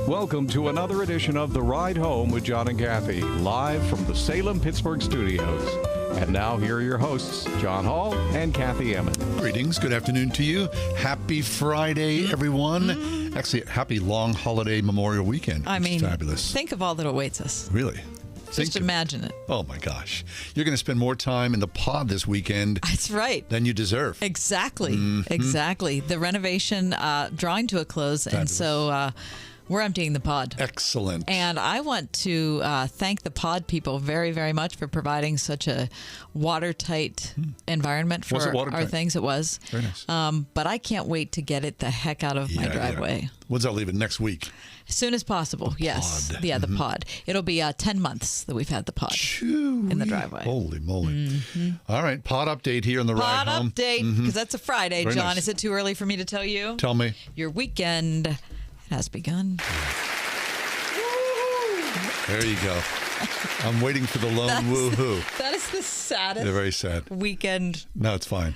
Welcome to another edition of The Ride Home with John and Kathy, live from the Salem-Pittsburgh studios. And now here are your hosts, John Hall and Kathy Emmett. Greetings. Good afternoon to you. Happy Friday, everyone. Actually, happy long holiday Memorial Weekend. I mean, fabulous. Think of all that awaits us. Really? Just imagine it. Oh, my gosh. You're going to spend more time in the pod this weekend. That's right. Than you deserve. Exactly. Exactly. The renovation drawing to a close. Fabulous. And so we're emptying the pod. Excellent. And I want to thank the pod people very, very much for providing such a watertight environment for our things. It was. Very nice. But I can't wait to get it the heck out of my driveway. Yeah. When's that leaving? Next week? As soon as possible, yes. Pod. Yeah, the pod. It'll be 10 months that we've had the pod in the driveway. Holy moly. All right, pod update here on the ride home. Pod update, because that's a Friday. Very John, nice. is it too early for me to tell you? Tell me. Your weekend has begun. There you go. I'm waiting for the lone woohoo. That is the saddest They're very sad. weekend. No, it's fine.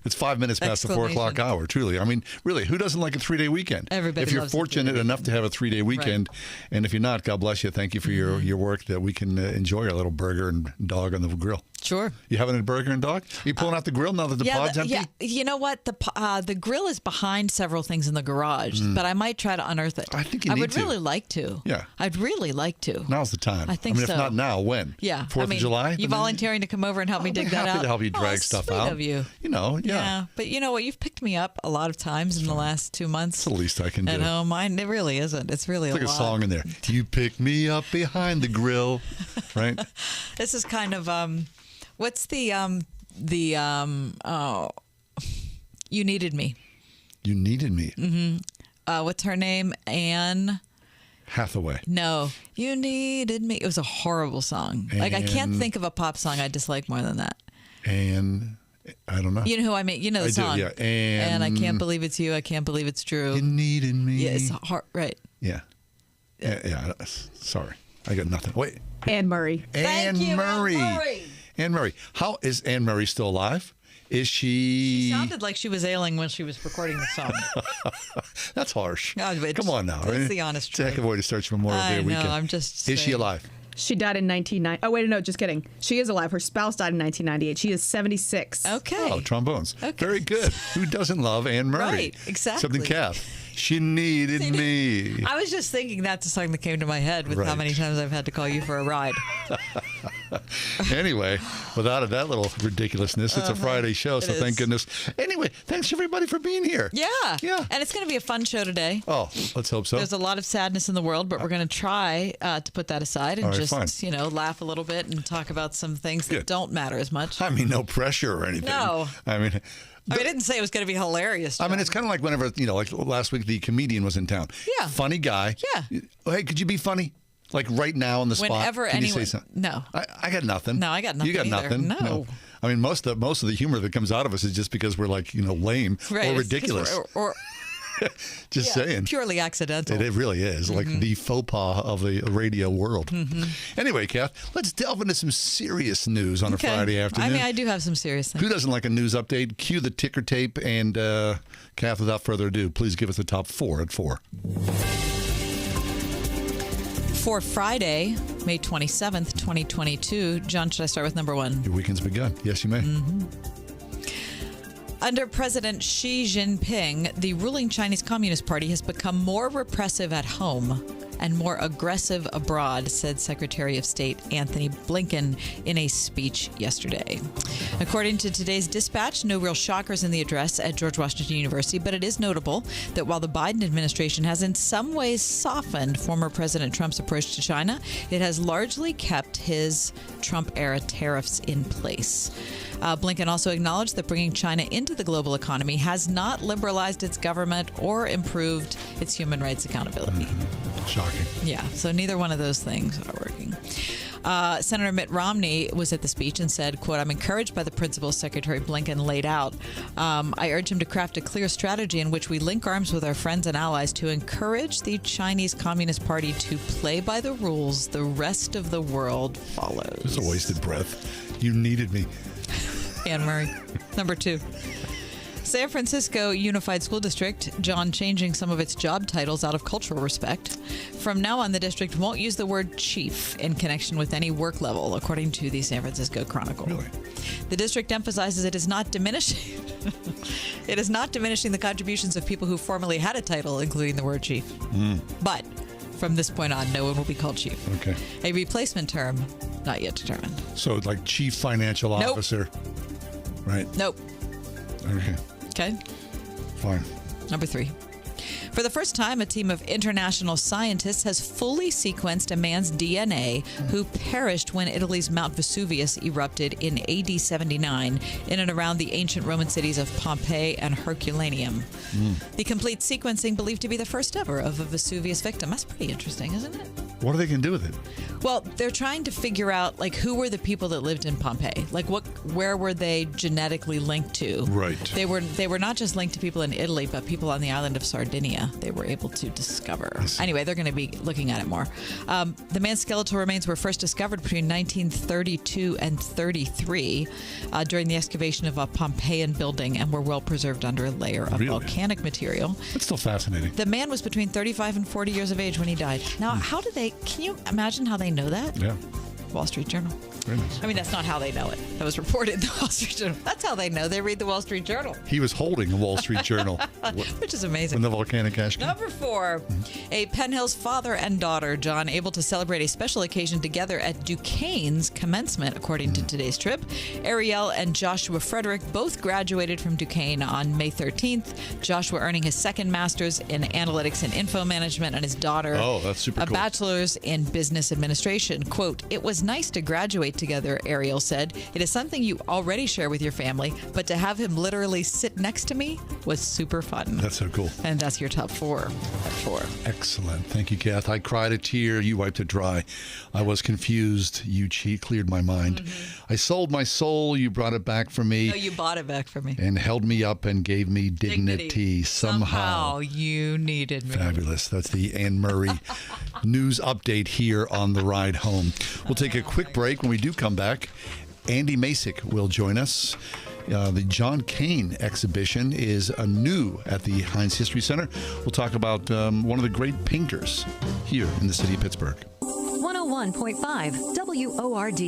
It's 5 minutes past the 4 o'clock hour, truly. I mean, really, who doesn't like a 3-day weekend? Everybody If you're loves a fortunate 3-day enough to have a 3-day weekend, and if you're not, God bless you. Thank you for your work that we can enjoy our little burger and dog on the grill. Sure. You having a burger and dog? Are you pulling out the grill now that the pod's empty? Yeah, you know what? The grill is behind several things in the garage, but I might try to unearth it. I think you need I would to. really like to. Yeah. I'd really like to. Now's the time. I think If so. not now, when? Yeah. 4th of July? You volunteering to come over and help me dig that out? Happy to help you drag that's stuff sweet out. Of you. You know, yeah. Yeah, but you know what? You've picked me up a lot of times in the last 2 months. It's the least I can do. At home, it really isn't. It's really It's like a a lot. song in there. You pick me up behind the grill, right? This is kind of what's the You Needed Me. You needed me. Mm-hmm. What's her name? Anne Hathaway. No, You Needed Me. It was a horrible song. Like I can't think of a pop song I dislike more than that. And I don't know. You know who I mean? You know the I song. do, yeah. And I can't believe it's you. I can't believe it's true. You needed me. Yeah, it's hard. Right. Yeah. Yeah. Sorry, I got nothing. Wait. Anne Murray. Thank you, Murray. Anne Murray. Anne Murray. How is Anne Murray still alive? Is she? She sounded like she was ailing when she was recording the song. That's harsh. No, but Come on now. that's the honest It's a heck of truth. a way to start your Memorial Day I know, weekend. I'm just Is she saying. alive? She died in 1990. Oh, wait, no, just kidding. She is alive. Her spouse died in 1998. She is 76. Okay. Oh, trombones. Okay. Very good. Who doesn't love Anne Murray? Right, exactly. Something Kath. She needed me. I was just thinking that's a song that came to my head with how Right. many times I've had to call you for a ride. Anyway, without that little ridiculousness, it's a Friday show, so It thank is. goodness. Anyway, thanks everybody for being here. Yeah. Yeah. And it's going to be a fun show today. Oh, let's hope so. There's a lot of sadness in the world, but we're going to try to put that aside and All right, just, fine. laugh a little bit and talk about some things that Good. don't matter as much. I mean, no pressure or anything. No. I mean, I didn't say it was going to be hilarious. I mean, John. it's kind of like whenever, like last week, the comedian was in town. Yeah. Funny guy. Yeah. Oh, hey, could you be funny? Like right now on the spot? Whenever Can you anyone- say something? No. I got nothing. No, I got nothing You got either. nothing? No. I mean, most of the humor that comes out of us is just because we're like, lame Right, or it's 'cause ridiculous. or Just saying. purely accidental. It really is like the faux pas of the radio world. Anyway, Kath, let's delve into some serious news on a Okay. Friday afternoon. I mean, I do have some serious things. Who doesn't like a news update? Cue the ticker tape. And Kath, without further ado, please give us the top 4 at 4. For Friday, May 27th, 2022, John, should I start with number 1? Your weekend's begun. Yes, you may. Under President Xi Jinping, the ruling Chinese Communist Party has become more repressive at home and more aggressive abroad, said Secretary of State Anthony Blinken in a speech yesterday. According to today's dispatch, no real shockers in the address at George Washington University, but it is notable that while the Biden administration has in some ways softened former President Trump's approach to China, it has largely kept his Trump-era tariffs in place. Blinken also acknowledged that bringing China into the global economy has not liberalized its government or improved its human rights accountability. Shocking. Yeah, so neither one of those things are working. Senator Mitt Romney was at the speech and said, quote, "I'm encouraged by the principles Secretary Blinken laid out. I urge him to craft a clear strategy in which we link arms with our friends and allies to encourage the Chinese Communist Party to play by the rules the rest of the world follows." It's a wasted breath. You needed me. Anne Murray. Number 2. San Francisco Unified School District, John, changing some of its job titles out of cultural respect. From now on, the district won't use the word chief in connection with any work level, according to the San Francisco Chronicle. Really? The district emphasizes it is not diminishing. It is not diminishing the contributions of people who formerly had a title, including the word chief. But from this point on, no one will be called chief. Okay. A replacement term, not yet determined. So like chief financial Nope. officer, right? Nope. Okay, Okay. fine. Number 3. For the first time, a team of international scientists has fully sequenced a man's DNA who perished when Italy's Mount Vesuvius erupted in AD 79 in and around the ancient Roman cities of Pompeii and Herculaneum. The complete sequencing believed to be the first ever of a Vesuvius victim. That's pretty interesting, isn't it? What are they going to do with it? Well, they're trying to figure out, like, who were the people that lived in Pompeii? Like, where were they genetically linked to? Right. They were not just linked to people in Italy, but people on the island of Sardinia. They were able to discover. Anyway, they're going to be looking at it more. The man's skeletal remains were first discovered between 1932 and 33 during the excavation of a Pompeian building and were well preserved under a layer of Really? volcanic material. That's still fascinating. The man was between 35 and 40 years of age when he died. Now, can you imagine how they know that? Yeah. Wall Street Journal. Very nice. I mean, that's not how they know it. That was reported in the Wall Street Journal. That's how they know. They read the Wall Street Journal, He was holding a Wall Street Journal which is amazing. when the volcanic ash came. Number 4, a Penn Hills father and daughter, John, able to celebrate a special occasion together at Duquesne's commencement, according to today's trip. Ariel and Joshua Frederick both graduated from Duquesne on May 13th. Joshua earning his second master's in analytics and info management, and his daughter Oh, that's super a cool. bachelor's in business administration. Quote, "It was nice to graduate together," Ariel said. "It is something you already share with your family, but to have him literally sit next to me was super fun." That's so cool. And that's your top 4 at 4. Excellent. Thank you, Kath. I cried a tear. You wiped it dry. I was confused. You cleared my mind. I sold my soul. You brought it back for me No, you bought it back for me. and held me up and gave me dignity. Somehow. you needed me. Fabulous. That's the Anne Murray news update here on the ride home. We'll take a quick break. When we do come back, Andy Masick will join us. The John Kane exhibition is new at the Heinz History Center. We'll talk about one of the great painters here in the city of Pittsburgh. 101.5 WORD.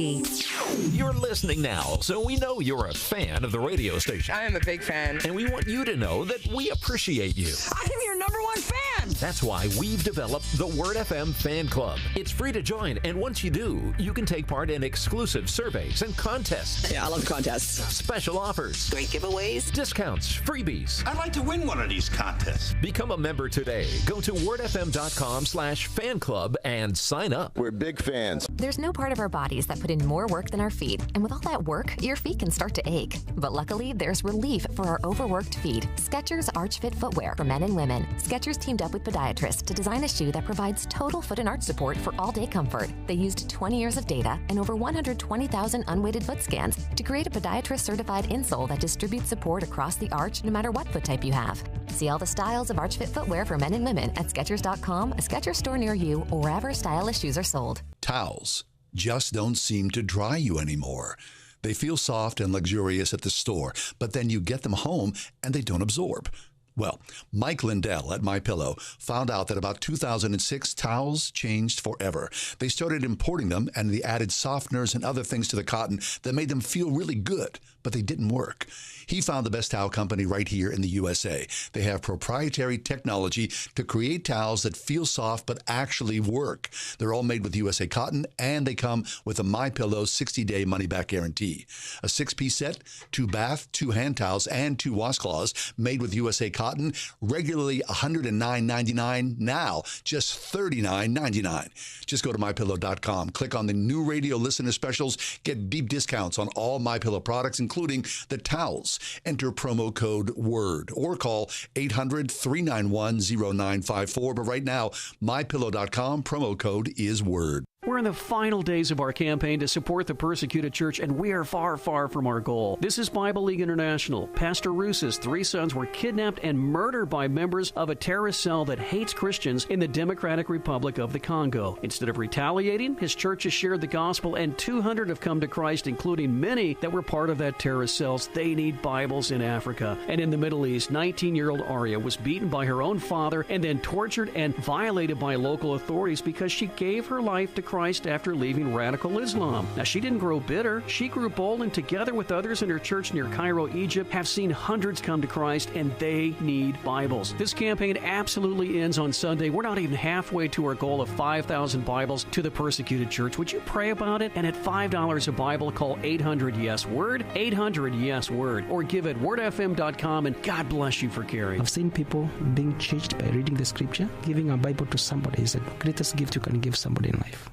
You're listening now, so we know you're a fan of the radio station. I am a big fan. And we want you to know that we appreciate you. I am your number 1 fan. That's why we've developed the Word FM Fan Club. It's free to join, and once you do, you can take part in exclusive surveys and contests, Yeah, I love contests. special offers, Great giveaways. discounts, freebies. I'd like to win one of these contests. Become a member today. Go to wordfm.com/fan club and sign up. We're big fans. There's no part of our bodies that put in more work than our feet. And with all that work, your feet can start to ache. But luckily, there's relief for our overworked feet. Skechers Arch Fit footwear for men and women. Skechers teamed up with podiatrists to design a shoe that provides total foot and arch support for all-day comfort. They used 20 years of data and over 120,000 unweighted foot scans to create a podiatrist-certified insole that distributes support across the arch no matter what foot type you have. See all the styles of Arch Fit footwear for men and women at Skechers.com, a Skechers store near you, or wherever stylish shoes are sold. Towels just don't seem to dry you anymore. They feel soft and luxurious at the store, but then you get them home and they don't absorb. Well, Mike Lindell at MyPillow found out that about 2006, towels changed forever. They started importing them, and they added softeners and other things to the cotton that made them feel really good, but they didn't work. He found the best towel company right here in the USA. They have proprietary technology to create towels that feel soft but actually work. They're all made with USA cotton, and they come with a MyPillow 60-day money-back guarantee. A 6-piece set, 2 bath, 2 hand towels, and 2 washcloths made with USA cotton, regularly $109.99, now just $39.99. Just go to MyPillow.com, click on the new radio listener specials, get deep discounts on all MyPillow products, including the towels. Enter promo code WORD or call 800-391-0954. But right now, MyPillow.com, promo code is WORD. We're in the final days of our campaign to support the persecuted church, and we are far, far from our goal. This is Bible League International. Pastor Rous's 3 sons were kidnapped and murdered by members of a terrorist cell that hates Christians in the Democratic Republic of the Congo. Instead of retaliating, his church has shared the gospel, and 200 have come to Christ, including many that were part of that terrorist cells. They need Bibles in Africa. And in the Middle East, 19-year-old Aria was beaten by her own father and then tortured and violated by local authorities because she gave her life to Christ after leaving radical Islam. Now, she didn't grow bitter. She grew bold, and together with others in her church near Cairo, Egypt, have seen hundreds come to Christ, and they need Bibles. This campaign absolutely ends on Sunday. We're not even halfway to our goal of 5,000 Bibles to the persecuted church. Would you pray about it? And at $5 a Bible, call 800-YES-WORD, 800-YES-WORD, or give at wordfm.com, and God bless you for caring. I've seen people being changed by reading the scripture. Giving a Bible to somebody is the greatest gift you can give somebody in life.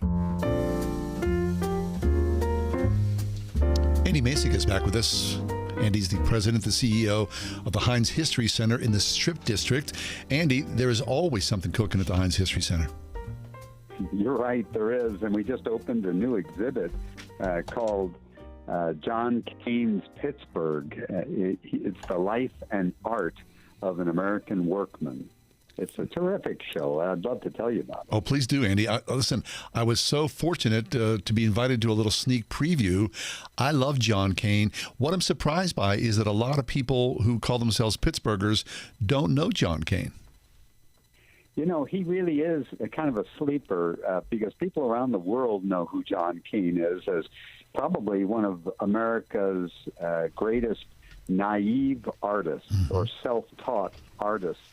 Andy Masek is back with us. Andy's the president, the CEO of the Heinz History Center in the Strip District. Andy, there is always something cooking at the Heinz History Center. You're right, there is. And we just opened a new exhibit called John Kane's Pittsburgh. It's the life and art of an American workman. It's a terrific show. I'd love to tell you about it. Oh, please do, Andy. Listen, I was so fortunate to be invited to a little sneak preview. I love John Kane. What I'm surprised by is that a lot of people who call themselves Pittsburghers don't know John Kane. You know, he really is a kind of a sleeper because people around the world know who John Kane is as probably one of America's greatest naive artists or self-taught artists.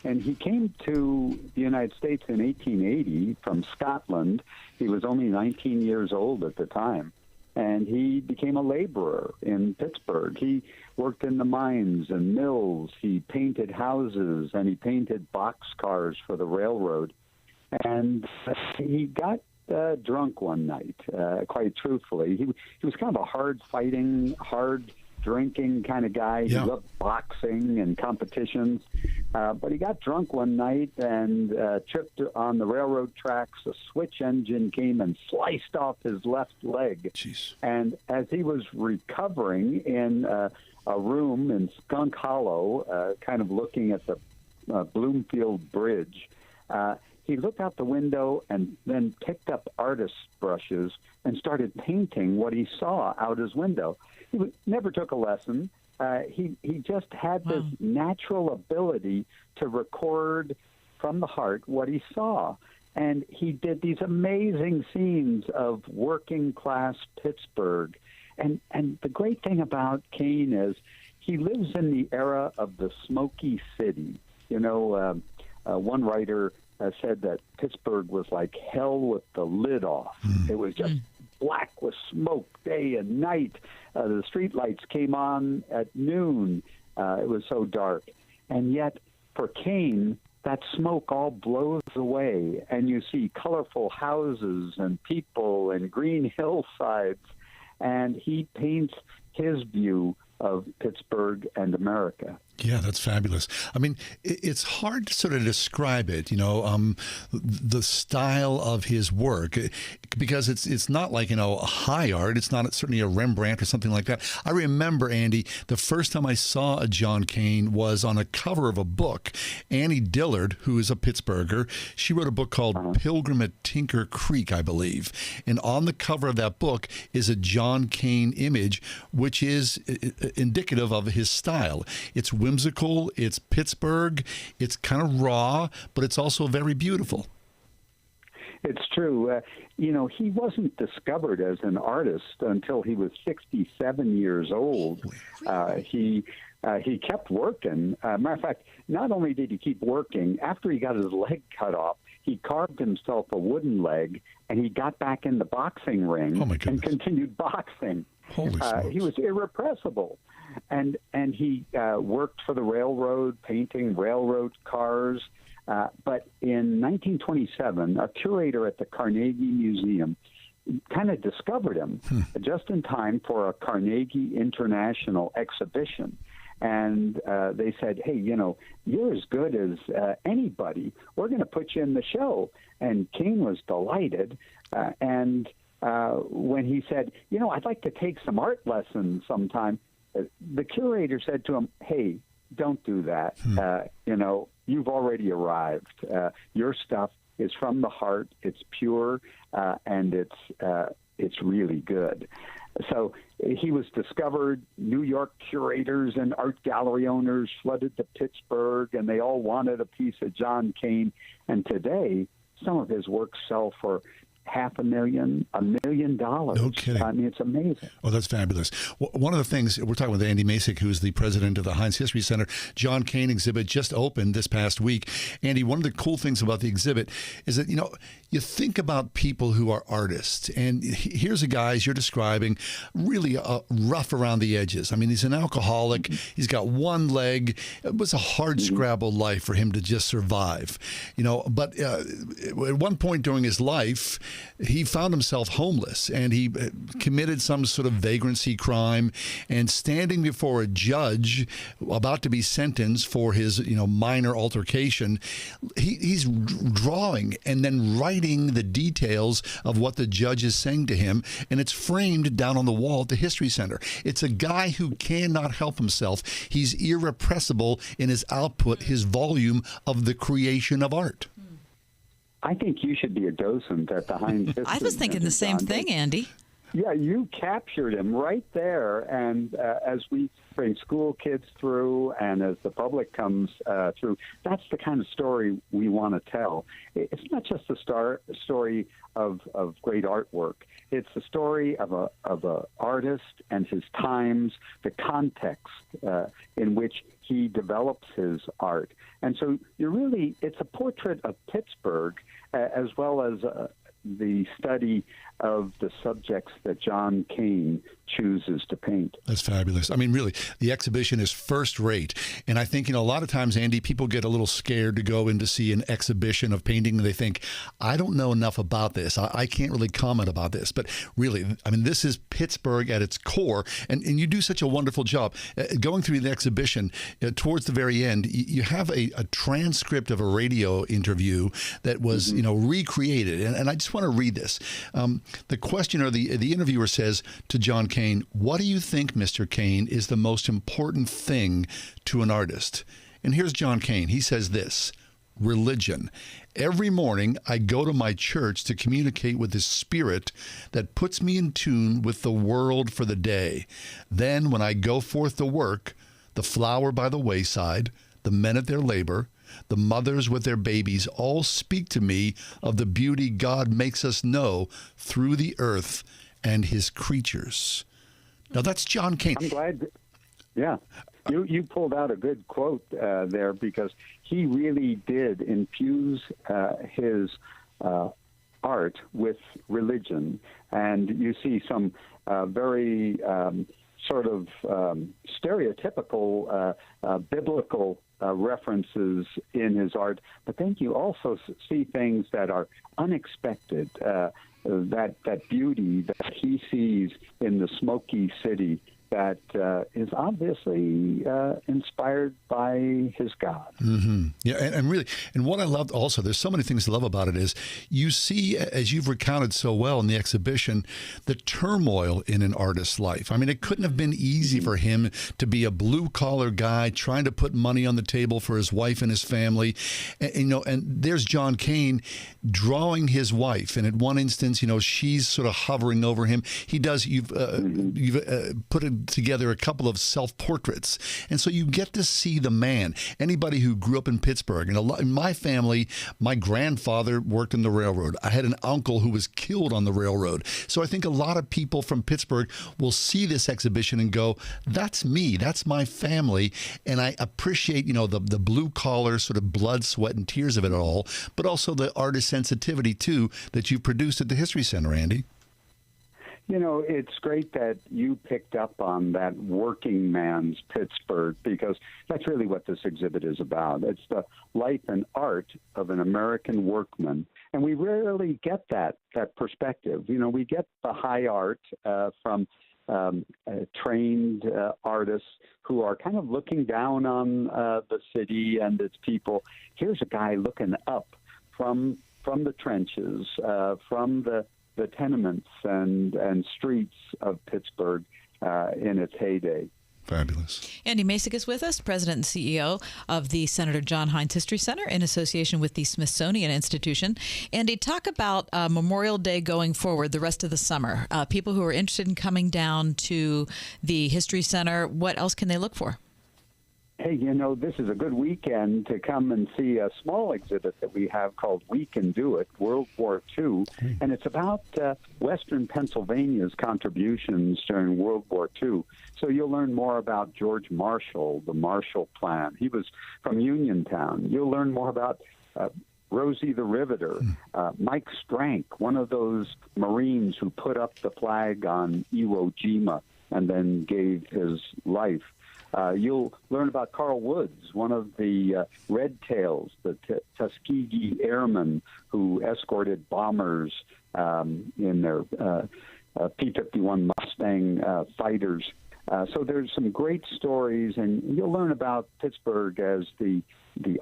And he came to the United States in 1880 from Scotland. He was only 19 years old at the time. And he became a laborer in Pittsburgh. He worked in the mines and mills. He painted houses, and he painted boxcars for the railroad. And he got drunk one night, quite truthfully. He was kind of a hard-fighting, hard-drinking kind of guy. He loved boxing and competitions. But he got drunk one night and tripped on the railroad tracks. A switch engine came and sliced off his left leg. Jeez. And as he was recovering in a room in Skunk Hollow, kind of looking at the Bloomfield Bridge, he looked out the window and then picked up artist's brushes and started painting what he saw out his window. He never took a lesson. He just had this natural ability to record from the heart what he saw. And he did these amazing scenes of working class Pittsburgh. And the great thing about Kane is he lives in the era of the Smoky City. You know, one writer said that Pittsburgh was like hell with the lid off. It was just black with smoke day and night. The street lights came on at noon. It was so dark. And yet, for Kane, that smoke all blows away, and you see colorful houses and people and green hillsides, and he paints his view of Pittsburgh and America. Yeah, that's fabulous. I mean, it's hard to sort of describe it, you know, the style of his work, because it's not like, you know, high art. It's not certainly a Rembrandt or something like that. I remember, Andy, the first time I saw a John Kane was on a cover of a book. Annie Dillard, who is a Pittsburgher, she wrote a book called Pilgrim at Tinker Creek, I believe. And on the cover of that book is a John Kane image, which is indicative of his style. It's whimsical, it's Pittsburgh, it's kind of raw, but it's also very beautiful. It's true. You know, he wasn't discovered as an artist until he was 67 years old. He kept working. Matter of fact, not only did he keep working, after he got his leg cut off, he carved himself a wooden leg, and he got back in the boxing ring and continued boxing. Holy smokes. He was irrepressible. And he worked for the railroad, painting railroad cars. But in 1927, a curator at the Carnegie Museum kind of discovered him just in time for a Carnegie International exhibition. and they said, hey, you're as good as anybody. We're going to put you in the show. And Cain was delighted. And when he said, I'd like to take some art lessons sometime, the curator said to him, hey, don't do that. You've already arrived. Your stuff is from the heart. It's pure, and it's really good. So he was discovered. New York curators and art gallery owners flooded to Pittsburgh, and they all wanted a piece of John Cain. And today, some of his works sell for $500,000, $1 million. No kidding. I mean, it's amazing. Oh, that's fabulous. One of the things, we're talking with Andy Masek, who's the president of the Heinz History Center. John Cain exhibit just opened this past week. Andy, one of the cool things about the exhibit is that, you think about people who are artists, and here's a guy, as you're describing, really rough around the edges. I mean, he's an alcoholic. He's got one leg. It was a hard scrabble life for him to just survive, But at one point during his life, he found himself homeless, and he committed some sort of vagrancy crime, and standing before a judge about to be sentenced for his minor altercation, he's drawing and then writing the details of what the judge is saying to him, and it's framed down on the wall at the History Center. It's a guy who cannot help himself. He's irrepressible in his output, his volume of the creation of art. I think you should be a docent at the Heinz History I was thinking the same thing, Andy. Yeah, you captured him right there. And as we bring school kids through and as the public comes through, that's the kind of story we want to tell. It's not just a story of great artwork. It's the story of a artist and his times, the context in which he develops his art. And so it's a portrait of Pittsburgh as well as the study of the subjects that John Cain chooses to paint. That's fabulous. I mean, really, the exhibition is first rate. And I think, a lot of times, Andy, people get a little scared to go in to see an exhibition of painting. And they think, I don't know enough about this. I can't really comment about this. But really, I mean, this is Pittsburgh at its core. And you do such a wonderful job. Going through the exhibition, towards the very end, you have a transcript of a radio interview that was, recreated. And I just want to read this. The questioner, the interviewer says to John Cain, what do you think, Mr. Cain, is the most important thing to an artist? And here's John Cain. He says this: religion. Every morning I go to my church to communicate with the spirit that puts me in tune with the world for the day. Then when I go forth to work, the flower by the wayside, the men at their labor, the mothers with their babies all speak to me of the beauty God makes us know through the earth and his creatures. Now that's John Cain. I'm glad. Yeah. You pulled out a good quote there, because he really did infuse his art with religion. And you see some very sort of stereotypical biblical references in his art, but then you also see things that are unexpected, that beauty that he sees in the Smoky City that is obviously inspired by his God. Mm-hmm. Yeah, and really, and what I love also, there's so many things to love about it, is you see, as you've recounted so well in the exhibition, the turmoil in an artist's life. I mean, it couldn't have been easy for him to be a blue-collar guy trying to put money on the table for his wife and his family. And there's John Cain drawing his wife, and at one instance, she's sort of hovering over him. He does, you've put it together a couple of self-portraits. And so you get to see the man. Anybody who grew up in Pittsburgh, and in my family, my grandfather worked in the railroad. I had an uncle who was killed on the railroad. So I think a lot of people from Pittsburgh will see this exhibition and go, that's me, that's my family. And I appreciate, the blue-collar sort of blood, sweat, and tears of it all, but also the artist sensitivity, too, that you produced at the History Center, Andy. It's great that you picked up on that working man's Pittsburgh, because that's really what this exhibit is about. It's the life and art of an American workman. And we rarely get that perspective. We get the high art from trained artists who are kind of looking down on the city and its people. Here's a guy looking up from the trenches, from the tenements and streets of Pittsburgh in its heyday. Fabulous. Andy Masich is with us, President and CEO of the Senator John Heinz History Center in association with the Smithsonian Institution. Andy, talk about Memorial Day going forward the rest of the summer. People who are interested in coming down to the History Center, what else can they look for? Hey, this is a good weekend to come and see a small exhibit that we have called We Can Do It, World War II. And it's about Western Pennsylvania's contributions during World War II. So you'll learn more about George Marshall, the Marshall Plan. He was from Uniontown. You'll learn more about Rosie the Riveter, Mike Strank, one of those Marines who put up the flag on Iwo Jima and then gave his life. You'll learn about Carl Woods, one of the Red Tails, the Tuskegee Airmen who escorted bombers in their P-51 Mustang fighters. So there's some great stories, and you'll learn about Pittsburgh as the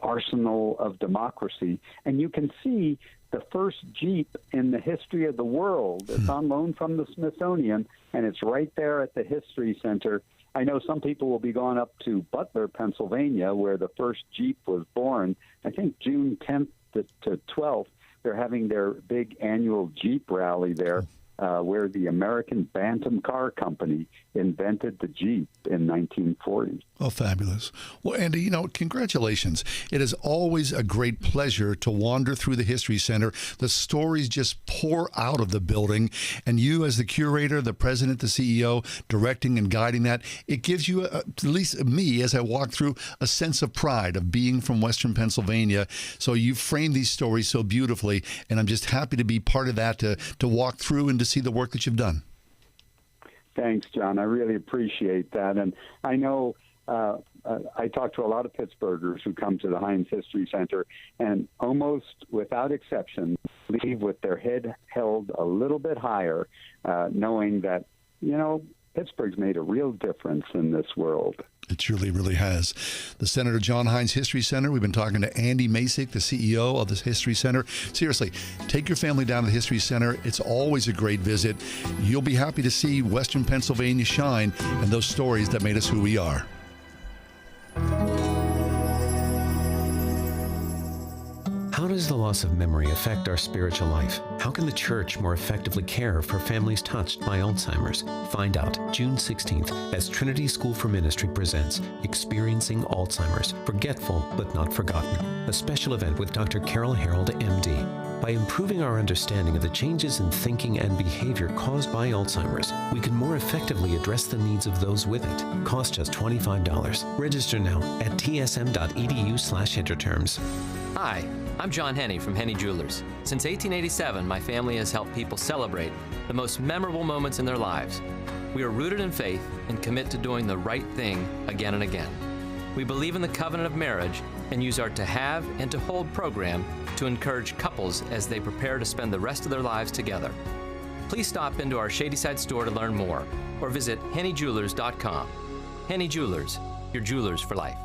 arsenal of democracy. And you can see the first Jeep in the history of the world. It's on loan from the Smithsonian, and it's right there at the History Center. I know some people will be going up to Butler, Pennsylvania, where the first Jeep was born. I think June 10th to 12th, they're having their big annual Jeep rally there, where the American Bantam Car Company invented the Jeep in 1940. Oh, fabulous. Well, Andy, congratulations. It is always a great pleasure to wander through the History Center. The stories just pour out of the building, and you as the curator, the president, the CEO, directing and guiding that, it gives you, at least me, as I walk through, a sense of pride of being from Western Pennsylvania. So you frame these stories so beautifully, and I'm just happy to be part of that, to walk through and to see the work that you've done. Thanks, John. I really appreciate that. And I know I talk to a lot of Pittsburghers who come to the Heinz History Center, and almost without exception leave with their head held a little bit higher, knowing that, Pittsburgh's made a real difference in this world. It truly, really has. The Senator John Heinz History Center. We've been talking to Andy Masich, the CEO of the History Center. Seriously, take your family down to the History Center. It's always a great visit. You'll be happy to see Western Pennsylvania shine and those stories that made us who we are. How does the loss of memory affect our spiritual life? How can the church more effectively care for families touched by Alzheimer's? Find out June 16th as Trinity School for Ministry presents Experiencing Alzheimer's, Forgetful but Not Forgotten, a special event with Dr. Carol Harold, MD. By improving our understanding of the changes in thinking and behavior caused by Alzheimer's, we can more effectively address the needs of those with it. Cost just $25. Register now at tsm.edu/interterms. Hi, I'm John Henney from Henney Jewelers. Since 1887, my family has helped people celebrate the most memorable moments in their lives. We are rooted in faith and commit to doing the right thing again and again. We believe in the covenant of marriage and use our To Have and To Hold program to encourage couples as they prepare to spend the rest of their lives together. Please stop into our Shadyside store to learn more or visit HenneyJewelers.com. Henney Jewelers, your jewelers for life.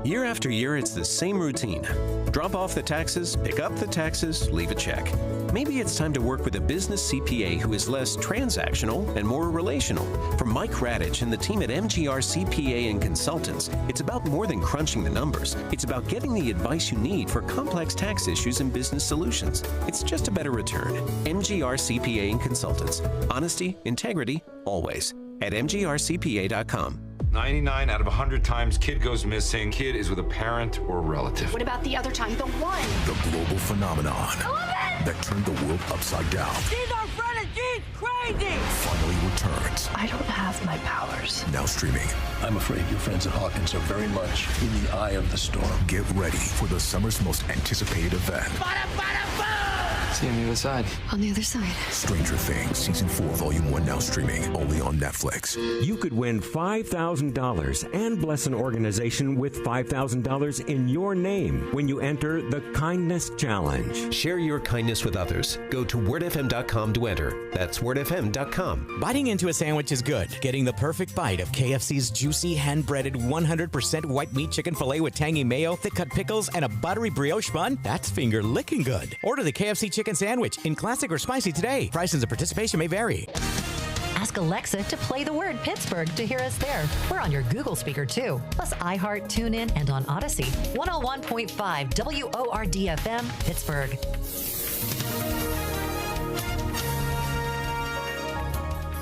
Year after year, it's the same routine. Drop off the taxes, pick up the taxes, leave a check. Maybe it's time to work with a business CPA who is less transactional and more relational. From Mike Radich and the team at MGR CPA and Consultants, it's about more than crunching the numbers. It's about getting the advice you need for complex tax issues and business solutions. It's just a better return. MGR CPA and Consultants. Honesty, integrity, always. At mgrcpa.com. 99 out of 100 times kid goes missing. Kid is with a parent or a relative. What about the other time? The one. The global phenomenon that turned the world upside down. She's our friend and she's crazy. Finally returns. I don't have my powers. Now streaming. I'm afraid your friends at Hawkins are very much in the eye of the storm. Get ready for the summer's most anticipated event. See you on the other side. On the other side. Stranger Things Season 4, Volume 1 now streaming only on Netflix. You could win $5,000 and bless an organization with $5,000 in your name when you enter the Kindness Challenge. Share your kindness with others. Go to wordfm.com to enter. That's wordfm.com. Biting into a sandwich is good. Getting the perfect bite of KFC's juicy, hand-breaded, 100% white meat chicken filet with tangy mayo, thick-cut pickles, and a buttery brioche bun? That's finger-licking good. Order the KFC chicken sandwich in classic or spicy today. Prices and participation may vary. Ask Alexa to play the word Pittsburgh to hear us there. We're on your Google speaker, too. Plus iHeart, TuneIn, and on Odyssey. 101.5 WORD-FM, Pittsburgh.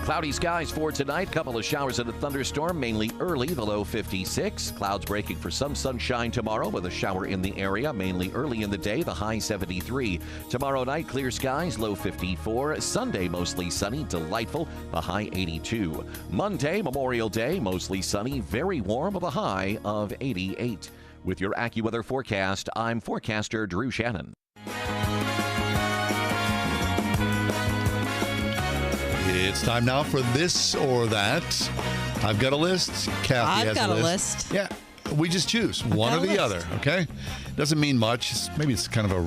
Cloudy skies for tonight. Couple of showers and a thunderstorm, mainly early, the low 56. Clouds breaking for some sunshine tomorrow with a shower in the area, mainly early in the day, the high 73. Tomorrow night, clear skies, low 54. Sunday, mostly sunny, delightful, the high 82. Monday, Memorial Day, mostly sunny, very warm with a high of 88. With your AccuWeather forecast, I'm forecaster Drew Shannon. It's time now for this or that. I've got a list. Kathy has got a list. Yeah, we just choose one or the other, okay? Doesn't mean much. Maybe it's kind of a,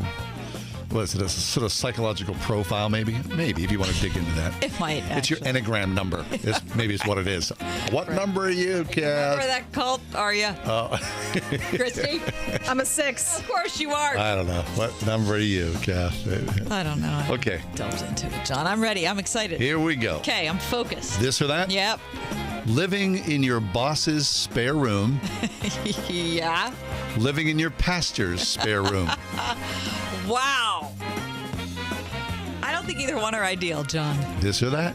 what is it, a sort of psychological profile, maybe? Maybe, if you want to dig into that. It might, It's your Enneagram number. Maybe it's what it is. What number are you, Kath? Remember that cult, are you? Christy? I'm a 6. Of course you are. I don't know. What number are you, Kath? I don't know. Okay. Delves into it, John. I'm ready. I'm excited. Here we go. Okay, I'm focused. This or that? Yep. Living in your boss's spare room. Yeah. Living in your pastor's spare room. Wow. I don't think either one are ideal, John. This or that?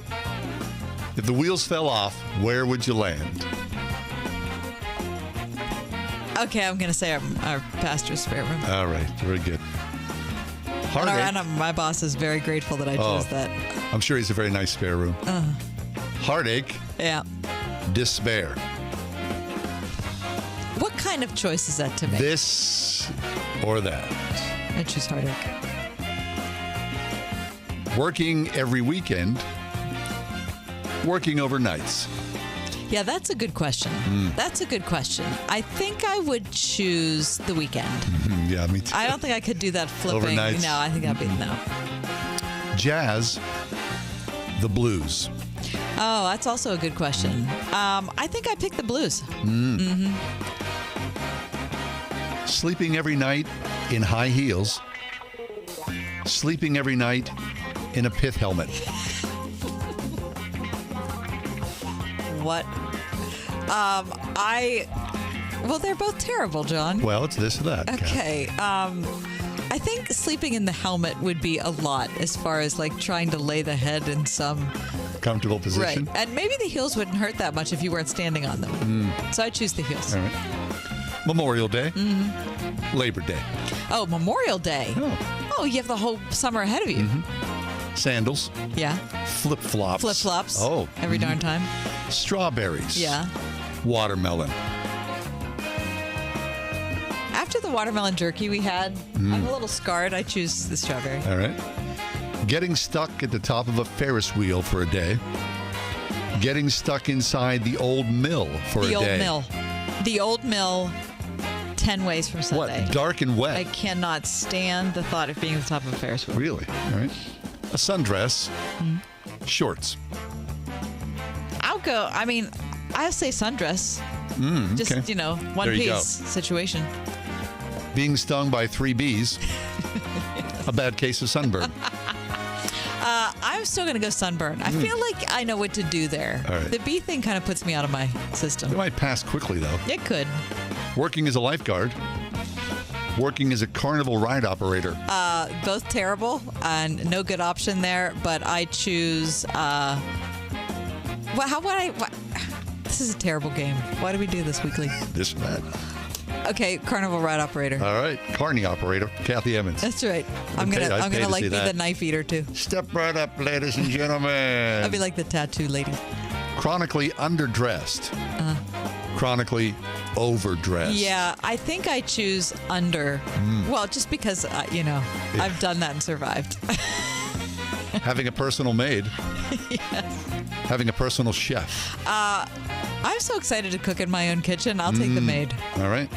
If the wheels fell off, where would you land? Okay, I'm going to say our pastor's spare room. All right, very good. Heartache. And my boss is very grateful that I chose that. I'm sure he's a very nice spare room. Heartache. Yeah. Despair. What kind of choice is that to make? This or that? I choose heartache. Working every weekend. Working overnights. Yeah, that's a good question. That's a good question. I think I would choose the weekend. Yeah, me too. I don't think I could do that flipping. Overnights. No, I think that'd be no. Jazz. The blues. Oh, that's also a good question. I think I picked the blues. Sleeping every night in high heels. Sleeping every night in a pith helmet. What? Well, they're both terrible, John. Well, it's this or that. Okay. I think sleeping in the helmet would be a lot as far as like trying to lay the head in some comfortable position. Right. And maybe the heels wouldn't hurt that much if you weren't standing on them. So I choose the heels. All right. Memorial Day. Labor Day. Oh, Memorial Day. Oh, you have the whole summer ahead of you. Sandals. Yeah. Flip-flops. Flip-flops. Oh. Every darn time. Strawberries. Yeah. Watermelon. After the watermelon jerky we had, I'm a little scarred. I choose the strawberry. All right. Getting stuck at the top of a Ferris wheel for a day. Getting stuck inside the old mill for a day. The old mill. The old mill, 10 ways from Sunday. What? Dark and wet. I cannot stand the thought of being at the top of a Ferris wheel. Really? All right. A sundress. Shorts. I'll say sundress. Just, okay. one There you piece go. situation. Being stung by 3 bees. A bad case of sunburn. I'm still going to go sunburn. I feel like I know what to do there. All right. The bee thing kind of puts me out of my system. It might pass quickly, though. It could. Working as a lifeguard. Working as a carnival ride operator. Both terrible and no good option there, but I choose. This is a terrible game. Why do we do this weekly? This or that. Okay, carnival ride operator. All right, carny operator, Kathy Emmons. That's right. I'm gonna be the knife eater too. Step right up, ladies and gentlemen. I'll be like the tattoo lady. Chronically underdressed. Chronically overdress. Yeah, I think I choose under. Well, just because, I've done that and survived. Having a personal maid. Yes. Having a personal chef. I'm so excited to cook in my own kitchen. I'll take the maid. All right.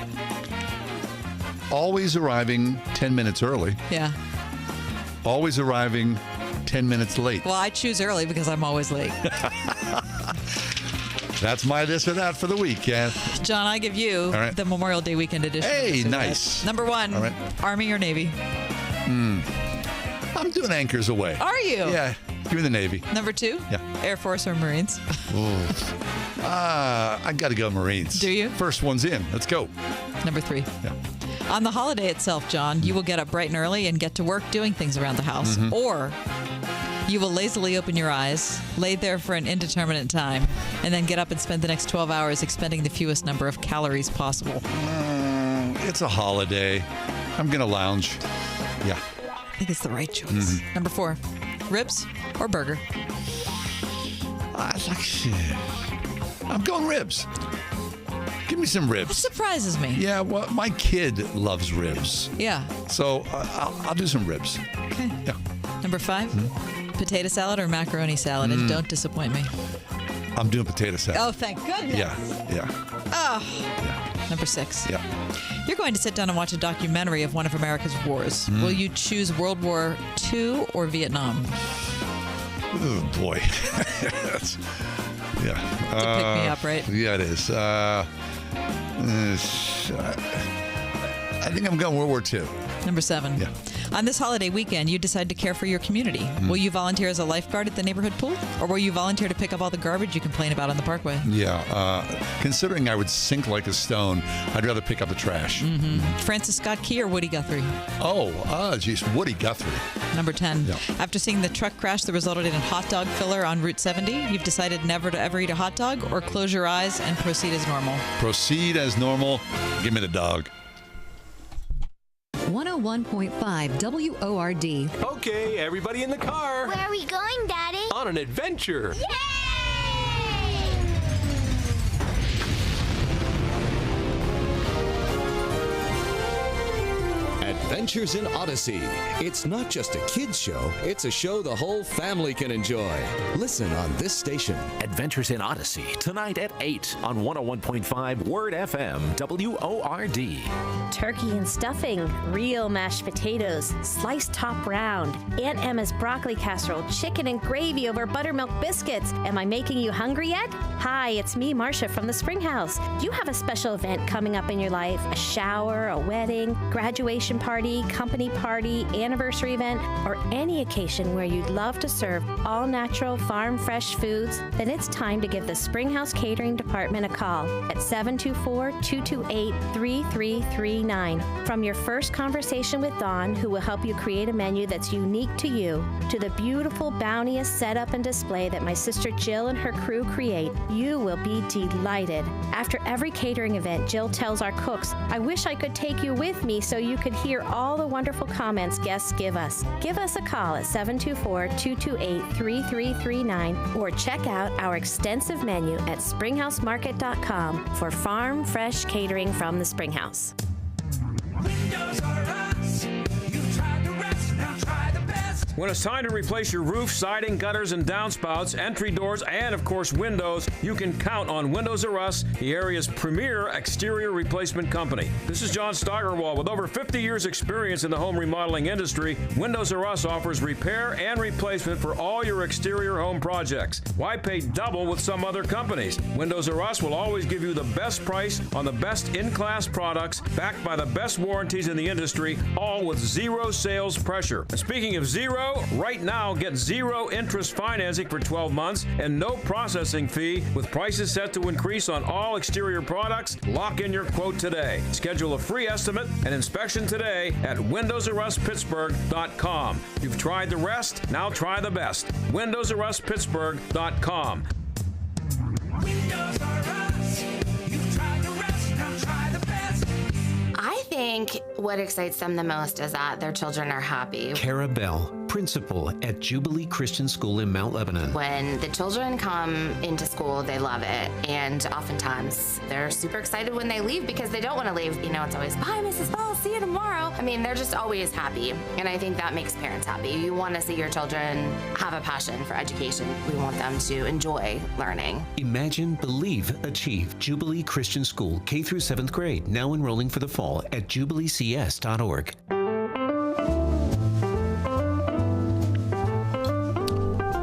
Always arriving 10 minutes early. Yeah. Always arriving 10 minutes late. Well, I choose early because I'm always late. That's my this or that for the week, yeah. John, I give you the Memorial Day weekend edition. Hey, nice. Number 1, Army or Navy? I'm doing anchors away. Are you? Yeah. Give me the Navy. Number 2? Yeah. Air Force or Marines? I got to go Marines. Do you? First one's in. Let's go. Number 3. Yeah. On the holiday itself, John, you will get up bright and early and get to work doing things around the house. Or you will lazily open your eyes, lay there for an indeterminate time, and then get up and spend the next 12 hours expending the fewest number of calories possible. It's a holiday. I'm going to lounge. Yeah. I think it's the right choice. Number 4, ribs or burger? I'm going ribs. Give me some ribs. That surprises me. Yeah, well, my kid loves ribs. Yeah. So I'll do some ribs. Okay. Yeah. Number 5, potato salad or macaroni salad, and don't disappoint me. I'm doing potato salad. Oh, thank goodness. Yeah. Oh. Yeah. Number 6. Yeah. You're going to sit down and watch a documentary of one of America's wars. Will you choose World War II or Vietnam? Oh, boy. Yeah. It's a pick me up, right? Yeah, it is. I think I'm going World War II. Number 7. Yeah. On this holiday weekend, you decide to care for your community. Will you volunteer as a lifeguard at the neighborhood pool? Or will you volunteer to pick up all the garbage you complain about on the parkway? Yeah. Considering I would sink like a stone, I'd rather pick up the trash. Francis Scott Key or Woody Guthrie? Geez, Woody Guthrie. Number 10. Yeah. After seeing the truck crash that resulted in a hot dog filler on Route 70, you've decided never to ever eat a hot dog, or close your eyes and proceed as normal? Proceed as normal. Give me the dog. 101.5 WORD. Okay, everybody in the car. Where are we going, Daddy? On an adventure. Yay! Adventures in Odyssey. It's not just a kid's show, it's a show the whole family can enjoy. Listen on this station. Adventures in Odyssey, tonight at 8 on 101.5 Word FM, WORD. Turkey and stuffing, real mashed potatoes, sliced top round, Aunt Emma's broccoli casserole, chicken and gravy over buttermilk biscuits. Am I making you hungry yet? Hi, it's me, Marcia from the Springhouse. Do you have a special event coming up in your life? A shower, a wedding, graduation party, company party, anniversary event, or any occasion where you'd love to serve all-natural, farm-fresh foods? Then it's time to give the Springhouse Catering Department a call at 724-228-3339. From your first conversation with Dawn, who will help you create a menu that's unique to you, to the beautiful, bounteous setup and display that my sister Jill and her crew create, you will be delighted. After every catering event, Jill tells our cooks, "I wish I could take you with me so you could hear all the wonderful comments guests give us." Give us a call at 724-228-3339 or check out our extensive menu at springhousemarket.com for farm fresh catering from the Springhouse. Windows are us. You've tried the rest, now try the best. When it's time to replace your roof, siding, gutters, and downspouts, entry doors, and of course windows, you can count on Windows R Us, the area's premier exterior replacement company. This is John Steigerwald. With over 50 years experience in the home remodeling industry, Windows R Us offers repair and replacement for all your exterior home projects. Why pay double with some other companies? Windows R Us will always give you the best price on the best in-class products, backed by the best warranties in the industry, all with zero sales pressure. And speaking of zero, right now get zero interest financing for 12 months and no processing fee, with prices set to increase on all exterior products. Lock in your quote today. Schedule a free estimate and inspection today at WindowsRUsPittsburgh.com. You've tried the rest, now try the best. WindowsRUsPittsburgh.com. Windows are us. You've tried the rest, now try the best. I think what excites them the most is that their children are happy. Cara Bell, principal at Jubilee Christian School in Mount Lebanon. When the children come into school, they love it. And oftentimes they're super excited when they leave because they don't want to leave. You know, it's always, bye, Mrs. Bell, see you tomorrow. I mean, they're just always happy. And I think that makes parents happy. You want to see your children have a passion for education. We want them to enjoy learning. Imagine, believe, achieve. Jubilee Christian School, K through 7th grade, now enrolling for the fall at jubileecs.org.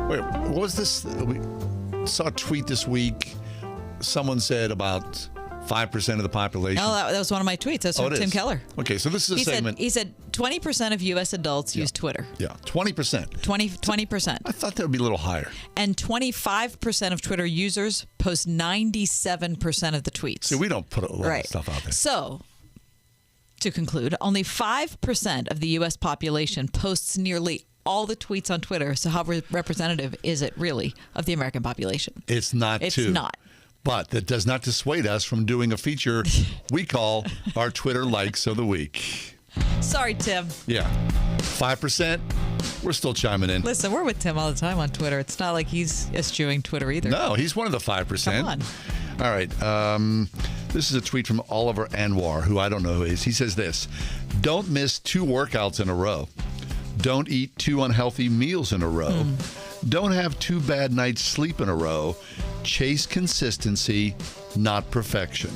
Wait, what was this? We saw a tweet this week. Someone said about 5% of the population. No, that was one of my tweets. That's from Tim Keller. Okay, so this is a segment. He said 20% of U.S. adults use Twitter. Yeah, 20%. 20%. I thought that would be a little higher. And 25% of Twitter users post 97% of the tweets. See, we don't put a lot of stuff out there. So, to conclude, only 5% of the U.S. population posts nearly all the tweets on Twitter. So how representative is it really of the American population? It's not. It's not. But that does not dissuade us from doing a feature we call our Twitter Likes of the Week. Sorry, Tim. Yeah. 5%, we're still chiming in. Listen, we're with Tim all the time on Twitter. It's not like he's eschewing Twitter either. No, he's one of the 5%. Come on. All right. This is a tweet from Oliver Anwar, who I don't know who is. He says this: don't miss 2 workouts in a row. Don't eat 2 unhealthy meals in a row. Don't have 2 bad nights sleep in a row. Chase consistency, not perfection.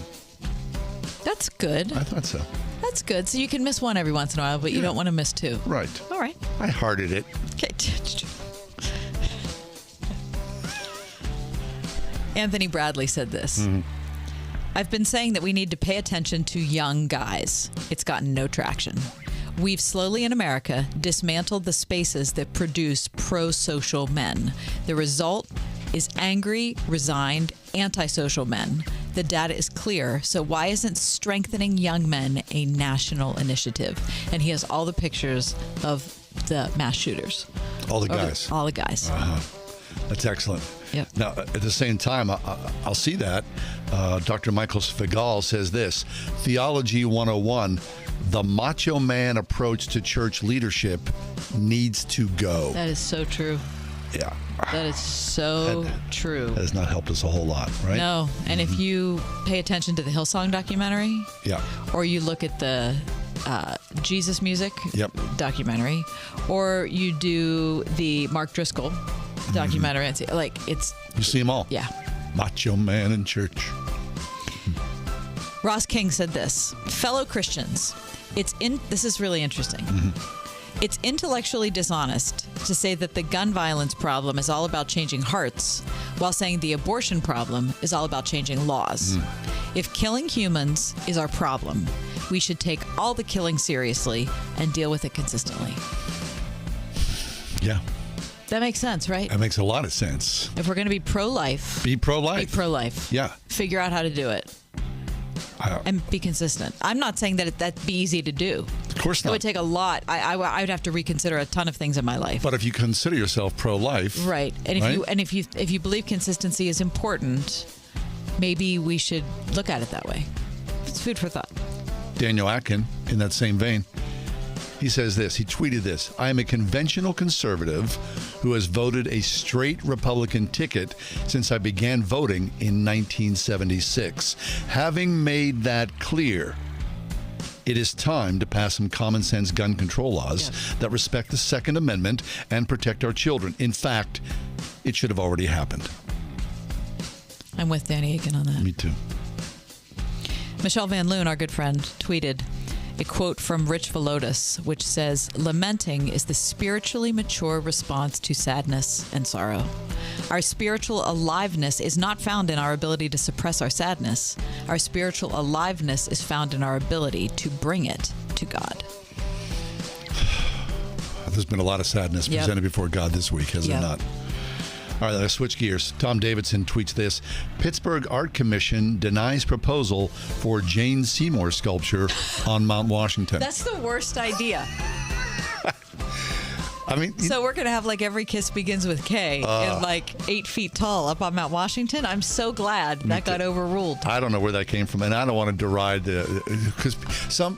That's good. I thought so. That's good. So you can miss one every once in a while, but you don't want to miss 2. Right. All right. I hearted it. Okay. Anthony Bradley said this. I've been saying that we need to pay attention to young guys. It's gotten no traction. We've slowly in America dismantled the spaces that produce pro-social men. The result is angry, resigned, antisocial men. The data is clear, so why isn't strengthening young men a national initiative? And he has all the pictures of the mass shooters. All the guys. All the guys. That's excellent. Yep. Now, at the same time, I'll see that. Dr. Michael Svigal says this: Theology 101, the macho man approach to church leadership needs to go. That is so true. Yeah. That is so true. That has not helped us a whole lot, right? No. And if you pay attention to the Hillsong documentary, or you look at the Jesus Music documentary, or you do the Mark Driscoll documentary, and it's... You see them all. Yeah. Macho man in church. Ross King said this: fellow Christians, this is really interesting. It's intellectually dishonest to say that the gun violence problem is all about changing hearts, while saying the abortion problem is all about changing laws. If killing humans is our problem, we should take all the killing seriously and deal with it consistently. Yeah. That makes sense, right? That makes a lot of sense. If we're going to be pro-life, be pro-life. Be pro-life. Yeah. Figure out how to do it. And be consistent. I'm not saying that that'd be easy to do. Of course not. It would take a lot. I would have to reconsider a ton of things in my life. But if you consider yourself pro-life, right? And if you believe consistency is important, maybe we should look at it that way. It's food for thought. Daniel Atkin, in that same vein, he says this. He tweeted this: I am a conventional conservative who has voted a straight Republican ticket since I began voting in 1976. Having made that clear, it is time to pass some common sense gun control laws that respect the Second Amendment and protect our children. In fact, it should have already happened. I'm with Danny Aiken on that. Me too. Michelle Van Loon, our good friend, tweeted a quote from Rich Velotis, which says, lamenting is the spiritually mature response to sadness and sorrow. Our spiritual aliveness is not found in our ability to suppress our sadness. Our spiritual aliveness is found in our ability to bring it to God. There's been a lot of sadness presented before God this week, has there not? All right, let's switch gears. Tom Davidson tweets this: Pittsburgh Art Commission denies proposal for Jane Seymour sculpture on Mount Washington. That's the worst idea. I mean, So we're going to have like Every Kiss Begins with K and like 8 feet tall up on Mount Washington. I'm so glad that got overruled. I don't know where that came from, and I don't want to deride because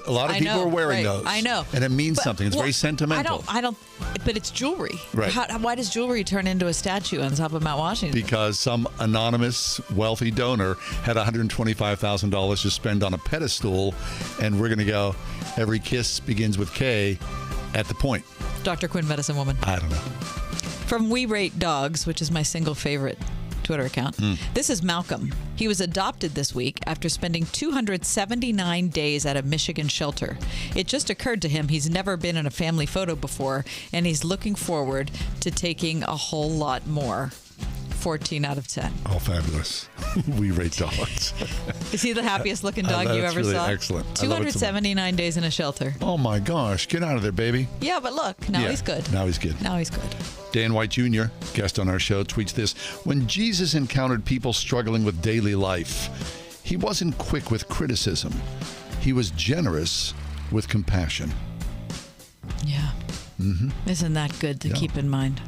a lot of people are wearing those. I know, and it means something. It's very sentimental. I don't. But it's jewelry. Right. Why does jewelry turn into a statue on top of Mount Washington? Because some anonymous wealthy donor had $125,000 to spend on a pedestal, and we're going to go. Every kiss begins with K at the point. Dr. Quinn, medicine woman. I don't know. From We Rate Dogs, which is my single favorite Twitter account. This is Malcolm. He was adopted this week after spending 279 days at a Michigan shelter. It just occurred to him he's never been in a family photo before, and he's looking forward to taking a whole lot more. 14 out of 10. Oh, fabulous. We Rate Dogs. Is he the happiest looking dog you ever really saw? Excellent. 279 days in a shelter. Oh, my gosh. Get out of there, baby. Yeah, but look, now he's good. Now he's good. Now he's good. Dan White Jr., guest on our show, tweets this. When Jesus encountered people struggling with daily life, he wasn't quick with criticism. He was generous with compassion. Yeah. Isn't that good to keep in mind?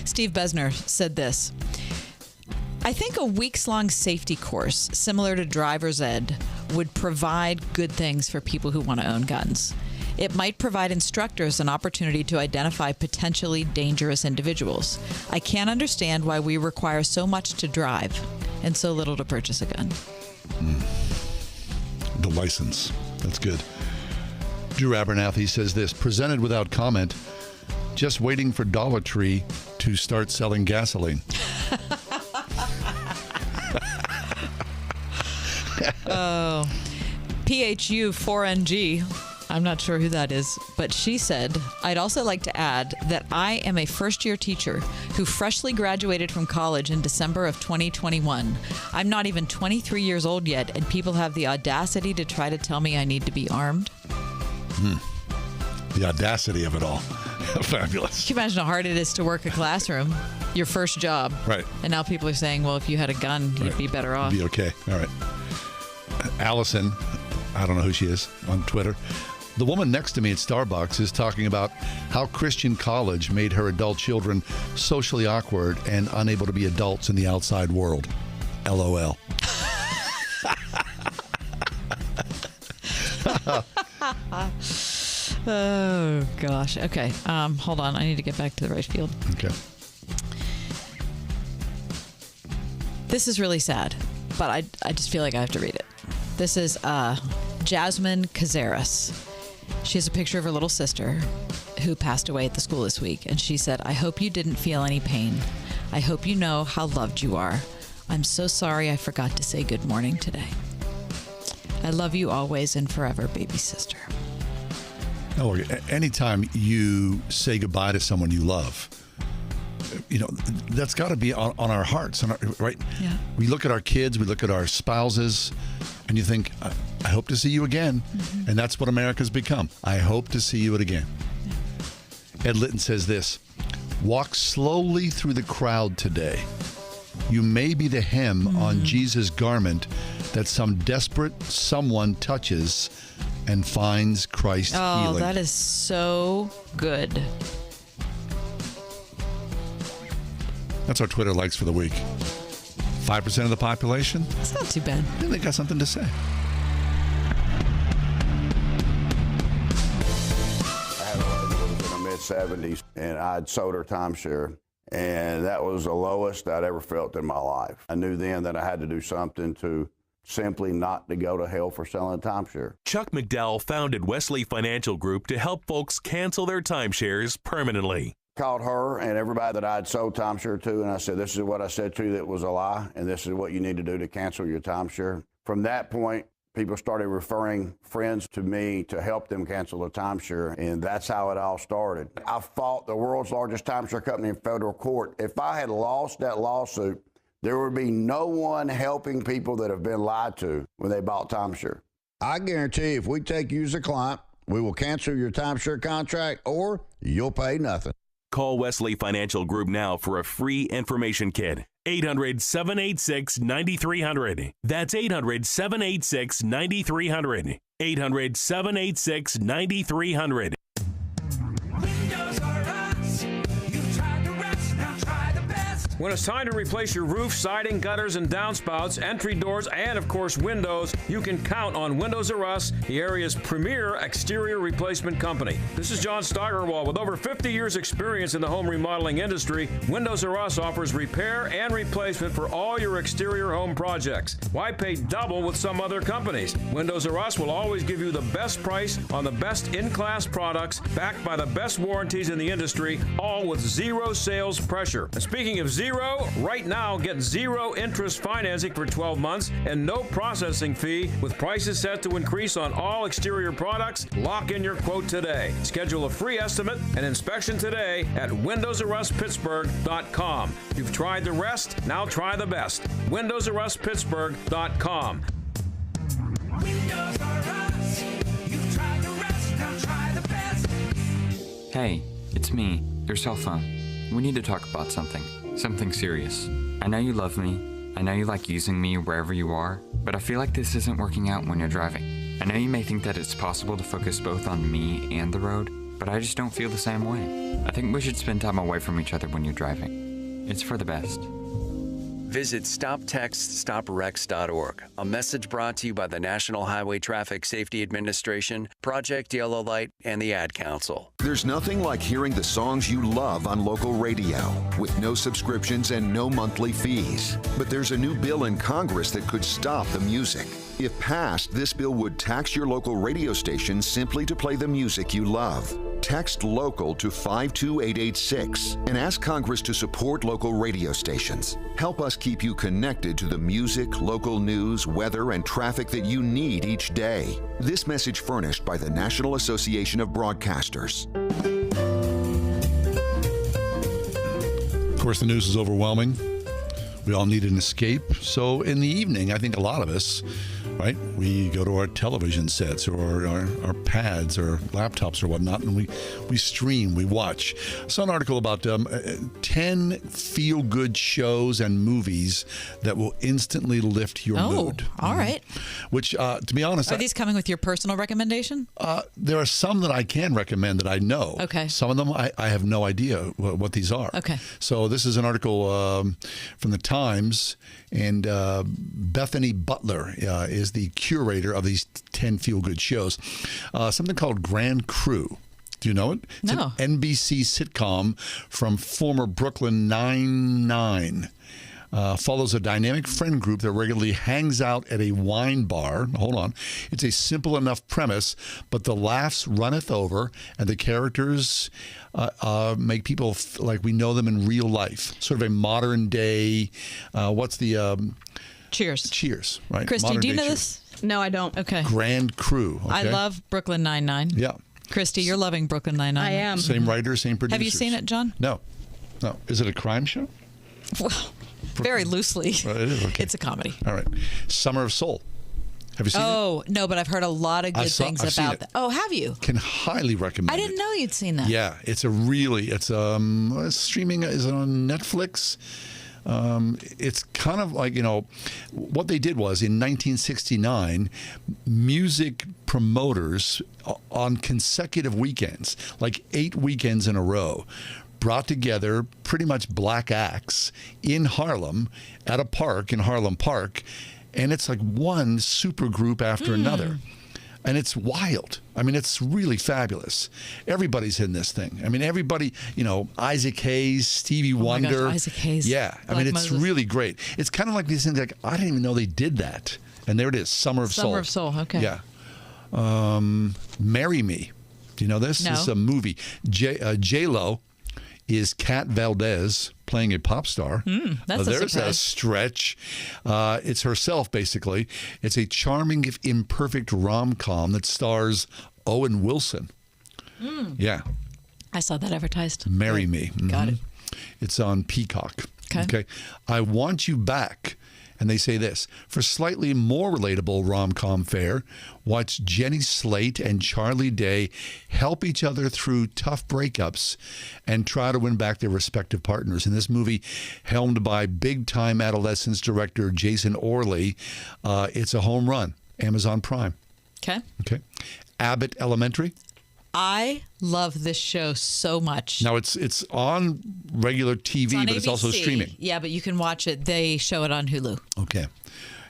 Steve Besner said this. I think a weeks-long safety course, similar to driver's ed, would provide good things for people who want to own guns. It might provide instructors an opportunity to identify potentially dangerous individuals. I can't understand why we require so much to drive and so little to purchase a gun. The license. That's good. Drew Abernathy says this, presented without comment, just waiting for Dollar Tree to start selling gasoline. Oh, PHU4NG. I'm not sure who that is, but she said, I'd also like to add that I am a first-year teacher who freshly graduated from college in December of 2021. I'm not even 23 years old yet, and people have the audacity to try to tell me I need to be armed. The audacity of it all. Fabulous. Can you imagine how hard it is to work a classroom? Your first job. Right. And now people are saying, well, if you had a gun, you'd be better off. Be okay. All right. Allison, I don't know who she is, on Twitter. The woman next to me at Starbucks is talking about how Christian college made her adult children socially awkward and unable to be adults in the outside world. LOL. Oh, gosh. Okay. Hold on. I need to get back to the right field. Okay. This is really sad, but I just feel like I have to read it. This is Jasmine Cazares. She has a picture of her little sister who passed away at the school this week, and she said, I hope you didn't feel any pain. I hope you know how loved you are. I'm so sorry I forgot to say good morning today. I love you always and forever, baby sister. Oh, anytime you say goodbye to someone you love, you know, that's got to be on our hearts, right? Yeah. We look at our kids, we look at our spouses, and you think, I hope to see you again. Mm-hmm. And that's what America's become. I hope to see you again. Yeah. Ed Litton says this, walk slowly through the crowd today. You may be the hem on Jesus' garment that some desperate someone touches and finds Christ's healing. Oh, that is so good. That's our Twitter likes for the week. 5% of the population. That's not too bad. Then they got something to say. I had a lady that was in her mid-70s, and I'd sold her timeshare. And that was the lowest I'd ever felt in my life. I knew then that I had to do something to simply not to go to hell for selling a timeshare. Chuck McDowell founded Wesley Financial Group to help folks cancel their timeshares permanently. Called her and everybody that I'd sold timeshare to, and I said, this is what I said to you that was a lie, and this is what you need to do to cancel your timeshare. From that point, people started referring friends to me to help them cancel the timeshare, and that's how it all started. I fought the world's largest timeshare company in federal court. If I had lost that lawsuit, there would be no one helping people that have been lied to when they bought timeshare. I guarantee if we take you as a client, we will cancel your timeshare contract or you'll pay nothing. Call Wesley Financial Group now for a free information kit. 800-786-9300. That's 800-786-9300. 800-786-9300. Windows are us. When it's time to replace your roof, siding, gutters, and downspouts, entry doors, and of course windows, you can count on Windows R Us, the area's premier exterior replacement company. This is John Steigerwald. With over 50 years experience in the home remodeling industry, Windows R Us offers repair and replacement for all your exterior home projects. Why pay double with some other companies? Windows R Us will always give you the best price on the best in-class products, backed by the best warranties in the industry, all with zero sales pressure. And speaking of zero, right now get zero interest financing for 12 months and no processing fee with prices set to increase on all exterior products. Lock in your quote today. Schedule a free estimate and inspection today at WindowsRUsPittsburgh.com. You've tried the rest, now try the best. WindowsRUsPittsburgh.com. Windows R Us. You've tried the rest, now try the best. Hey, it's me, your cell phone. We need to talk about something serious. I know you love me. I know you like using me wherever you are, but I feel like this isn't working out when you're driving. I know you may think that it's possible to focus both on me and the road, but I just don't feel the same way. I think we should spend time away from each other when you're driving. It's for the best. Visit StopTextStopWrecks.org. A message brought to you by the National Highway Traffic Safety Administration, Project Yellow Light, and the Ad Council. There's nothing like hearing the songs you love on local radio with no subscriptions and no monthly fees. But there's a new bill in Congress that could stop the music. If passed, this bill would tax your local radio station simply to play the music you love. Text LOCAL to 52886 and ask Congress to support local radio stations. Help us keep you connected to the music, local news, weather, and traffic that you need each day. This message furnished by the National Association of Broadcasters. Of course, the news is overwhelming. We all need an escape. So in the evening, I think a lot of us, right, we go to our television sets or our pads or laptops or whatnot, and we stream, we watch. I saw an article about 10 feel-good shows and movies that will instantly lift your mood. All right. Which, to be honest... Are these coming with your personal recommendation? There are some that I can recommend that I know. Okay. Some of them I have no idea what these are. Okay. So this is an article from the Times, and Bethany Butler is the curator of these 10 feel-good shows. Something called Grand Crew. Do you know it? It's No. an NBC sitcom from former Brooklyn Nine-Nine. Follows a dynamic friend group that regularly hangs out at a wine bar. Hold on. It's a simple enough premise, but the laughs runneth over, and the characters make people like we know them in real life. Sort of a modern day, what's the... Cheers. Cheers, right? Christy, Modern do you day know Cheers. this? No, I don't. Okay. Grand Crew. Okay? I love Brooklyn Nine-Nine. Yeah. Christy, you're loving Brooklyn Nine-Nine. I am. Same writer, same producers. Have you seen it, John? No. Is it a crime show? Well, very loosely. It is, okay. It's a comedy. All right. Summer of Soul. Have you seen it? Oh, no, but I've heard a lot of good things I've seen about it. that. Oh, have you? Can highly recommend I didn't know you'd seen that. Yeah, it's streaming. Is it on Netflix? It's kind of like, what they did was in 1969, music promoters on consecutive weekends, like 8 weekends in a row, brought together pretty much black acts in Harlem at a park in Harlem Park, and it's like one super group after another. And it's wild. I mean, it's really fabulous. Everybody's in this thing. I mean, everybody, Isaac Hayes, Stevie Wonder. My gosh, Isaac Hayes. Yeah. I mean, it's really great. It's kind of like these things like, I didn't even know they did that. And there it is, Summer of Soul. Summer of Soul, okay. Yeah. Marry Me. Do you know this? No. This is a movie. J-Lo is Kat Valdez playing a pop star. That's a There's surprise. a stretch. It's herself, basically. It's a charming, if imperfect, rom-com that stars Owen Wilson. Yeah. I saw that advertised. Marry Me. Got it. It's on Peacock. Okay. I Want You Back. And they say this, for slightly more relatable rom-com fare, watch Jenny Slate and Charlie Day help each other through tough breakups and try to win back their respective partners. In this movie, helmed by big-time adolescence director Jason Orley, it's a home run. Amazon Prime. Okay. Okay. Abbott Elementary. I love this show so much. Now it's on regular TV, on but it's ABC. also streaming. Yeah, but you can watch it. They show it on Hulu. Okay.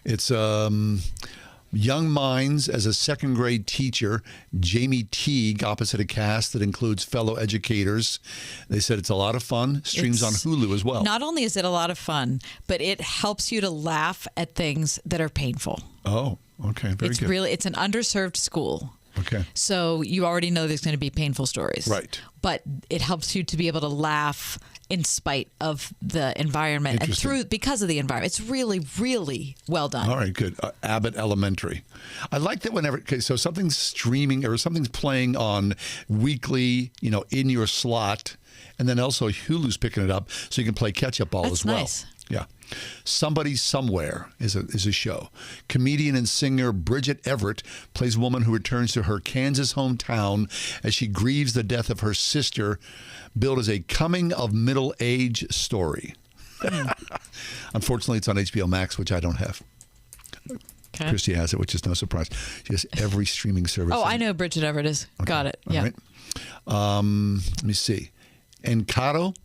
It's Young Minds as a second grade teacher, Jamie Teague, opposite a cast that includes fellow educators. They said it's a lot of fun. Streams on Hulu as well. Not only is it a lot of fun, but it helps you to laugh at things that are painful. Oh, okay. Very good. It's an underserved school. Okay. So you already know there's going to be painful stories. Right. But it helps you to be able to laugh in spite of the environment and because of the environment. It's really, really well done. All right, good. Abbott Elementary. I like that whenever, so something's streaming or something's playing on weekly, in your slot, and then also Hulu's picking it up so you can play catch-up ball as well. Nice. Yeah. Somebody Somewhere is a show. Comedian and singer Bridget Everett plays a woman who returns to her Kansas hometown as she grieves the death of her sister, billed as a coming-of-middle-age story. Unfortunately, it's on HBO Max, which I don't have. Okay. Christy has it, which is no surprise. She has every streaming service. Oh, I know Bridget Everett is. Okay. Got it. Yeah. All right. Let me see. Encanto.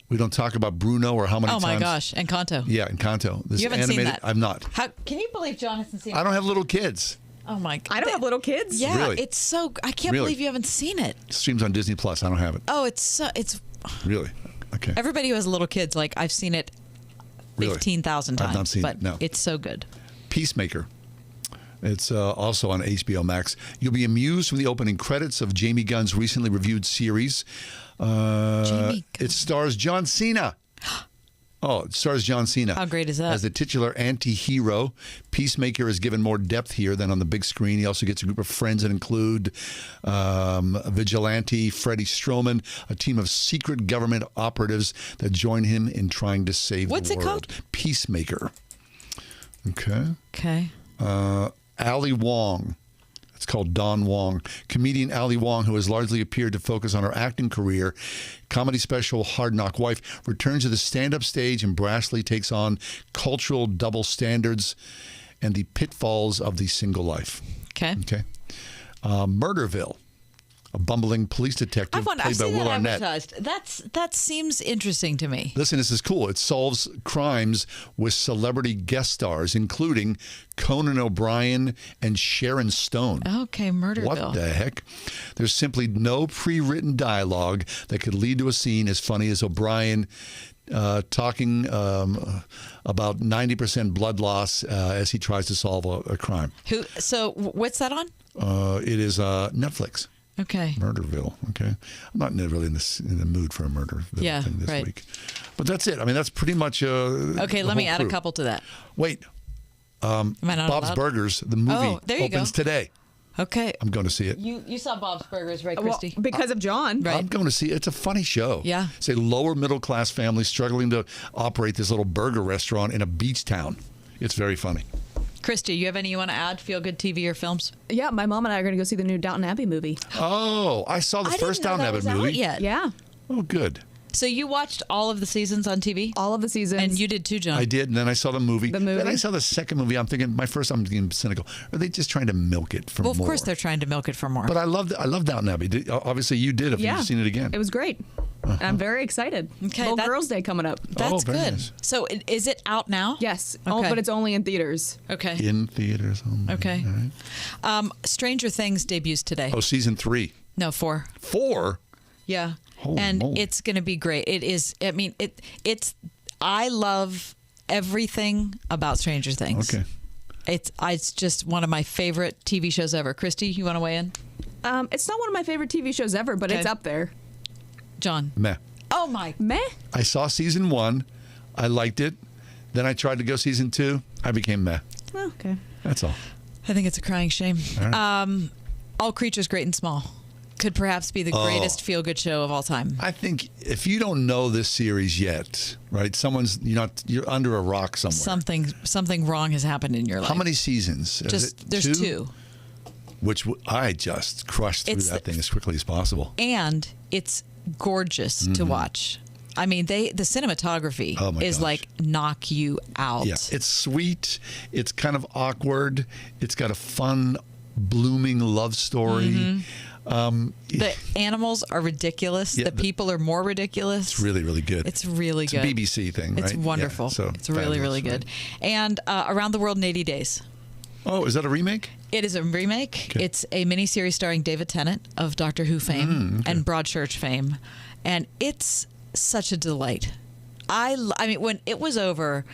We don't talk about Bruno or how many times. Oh, my gosh. Encanto. Yeah, Encanto. This you haven't animated, seen that? I've not. Can you believe John hasn't seen it? I don't have little kids. Oh, my God. I don't have little kids? Yeah, Really? it's so... I can't Really? believe you haven't seen it. It streams on Disney Plus. I don't have it. Oh, it's... Really? Okay. Everybody who has little kids, I've seen it 15,000 times. I've not seen but it, no. It's so good. Peacemaker. It's also on HBO Max. You'll be amused from the opening credits of Jamie Gunn's recently reviewed series. It stars John Cena. Oh, it stars John Cena. How great is that? As the titular anti-hero. Peacemaker is given more depth here than on the big screen. He also gets a group of friends that include vigilante Freddie Strowman, a team of secret government operatives that join him in trying to save the world. What's it called? Peacemaker. Okay. Okay. Ali Wong. It's called Dawn Wong. Comedian Ali Wong, who has largely appeared to focus on her acting career, comedy special Hard Knock Wife, returns to the stand-up stage and brassily takes on cultural double standards and the pitfalls of the single life. Okay. Okay. Murderville, a bumbling police detective I've played by seen Will that Arnett. advertised. That seems interesting to me. Listen, this is cool. It solves crimes with celebrity guest stars, including Conan O'Brien and Sharon Stone. Okay, Murderville. What the heck? There's simply no pre-written dialogue that could lead to a scene as funny as O'Brien talking about 90% blood loss as he tries to solve a crime. So what's that on? It is Netflix. Okay. Murderville. Okay. I'm not really in the mood for a Murderville thing this week. But that's it. I mean, that's pretty much okay, let me add a couple to that. Wait. Am I not Bob's allowed? Burgers, the movie, there you opens go. today. Okay. I'm going to see it. You saw Bob's Burgers, right, Christy? Well, because of John. Right. I'm going to see it. It's a funny show. Yeah. It's a lower middle class family struggling to operate this little burger restaurant in a beach town. It's very funny. Christy, you have any you want to add? Feel good TV or films? Yeah, my mom and I are going to go see the new Downton Abbey movie. Oh, I saw the first Downton Abbey movie. Out yet. Yeah. Oh, good. So you watched all of the seasons on TV? All of the seasons. And you did too, John. I did, and then I saw the movie. The movie. Then I saw the second movie. I'm thinking, I'm being cynical. Are they just trying to milk it for more? Well, of course they're trying to milk it for more. But I love Downton Abbey. Obviously, you did if you've seen it again. It was great. And I'm very excited. Okay, Little Girls' Day coming up. That's very good. nice. So is it out now? Yes, Okay. but it's only in theaters. Okay. In theaters. Okay. All right. Stranger Things debuts today. Oh, season 3. No, 4. 4? Yeah. Holy and moly. it's going to be great. It is. I mean, it's. I love everything about Stranger Things. Okay. It's just one of my favorite TV shows ever. Christy, you want to weigh in? It's not one of my favorite TV shows ever, but it's up there. John. Meh. Oh my. Meh. I saw season 1. I liked it. Then I tried to go season 2. I became meh. Okay. That's all. I think it's a crying shame. All right. All Creatures Great and Small could perhaps be the greatest feel-good show of all time. I think if you don't know this series yet, right? You're under a rock somewhere. Something wrong has happened in your life. How many seasons? There's 2. Which I just crushed through that thing as quickly as possible. And it's gorgeous to watch. I mean, the cinematography is like knock you out. Yeah, it's sweet. It's kind of awkward. It's got a fun, blooming love story. The animals are ridiculous. Yeah, the people are more ridiculous. It's really, really good. It's really It's good. a BBC thing, right? It's wonderful. Yeah, so it's really, fabulous, really good. And Around the World in 80 Days. Oh, is that a remake? It is a remake. Okay. It's a miniseries starring David Tennant of Doctor Who fame and Broadchurch fame. And it's such a delight. I mean, when it was over,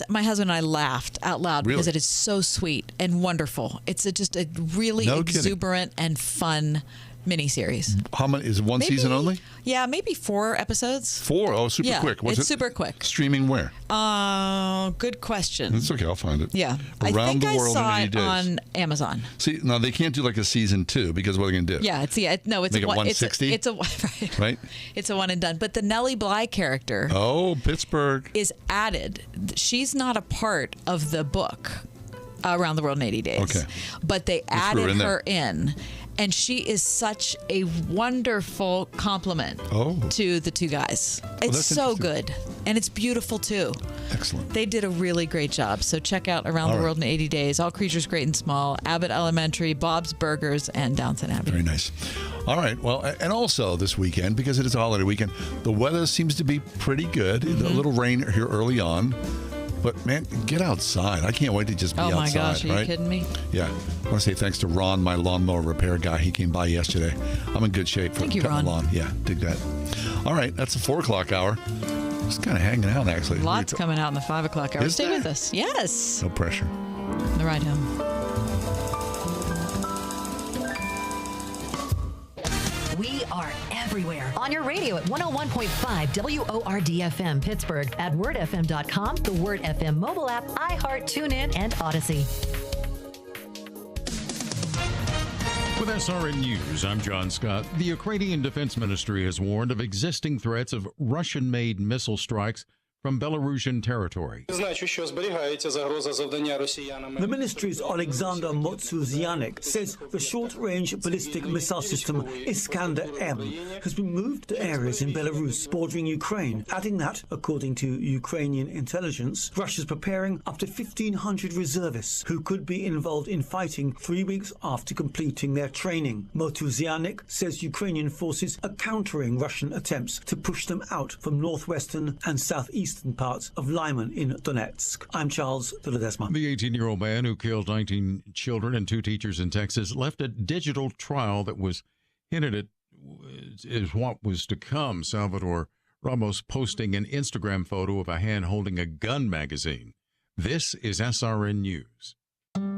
my husband and I laughed out loud because it is so sweet and wonderful. It's just a really exuberant and fun miniseries. How many? Is it one season only? Yeah, maybe 4 episodes. 4? Oh, super quick. It's super quick. Streaming where? Good question. It's okay. I'll find it. Yeah. Around I think the I World saw in 80 it Days. on Amazon. See, now they can't do like a season 2 because what are they going to do? Yeah, it's Make it 160? It's a right. It's a one and done. But the Nellie Bly character Pittsburgh is added. She's not a part of the book Around the World in 80 Days. Okay. But they added her in. And she is such a wonderful compliment to the two guys. It's so good. And it's beautiful, too. Excellent. They did a really great job. So check out Around the World in 80 Days, All Creatures Great and Small, Abbott Elementary, Bob's Burgers, and Downton Abbey. Very nice. All right. Well, and also this weekend, because it is a holiday weekend, the weather seems to be pretty good. A little rain here early on. But, man, get outside. I can't wait to just be outside. Oh, my gosh. Are you kidding me? Yeah. I want to say thanks to Ron, my lawnmower repair guy. He came by yesterday. I'm in good shape for cutting the lawn. Yeah, dig that. All right. That's the 4 o'clock hour. Just kind of hanging out, actually. Lots coming out in the 5 o'clock hour. Is Stay there? with us. Yes. No pressure. The ride home. We are everywhere. On your radio at 101.5 WORD-FM Pittsburgh, at wordfm.com, the Word FM mobile app, iHeart, TuneIn, and Odyssey. With SRN News, I'm John Scott. The Ukrainian Defense Ministry has warned of existing threats of Russian-made missile strikes from Belarusian territory. The ministry's Alexander Motsuzianik says the short-range ballistic missile system Iskander-M has been moved to areas in Belarus bordering Ukraine, adding that, according to Ukrainian intelligence, Russia's preparing up to 1,500 reservists who could be involved in fighting 3 weeks after completing their training. Motsuzianik says Ukrainian forces are countering Russian attempts to push them out from northwestern and southeastern parts of Lyman in Donetsk. I'm Charles de Ledesma. The 18-year-old man who killed 19 children and 2 teachers in Texas left a digital trial that was hinted at is what was to come. Salvador Ramos posting an Instagram photo of a hand holding a gun magazine. This is SRN News.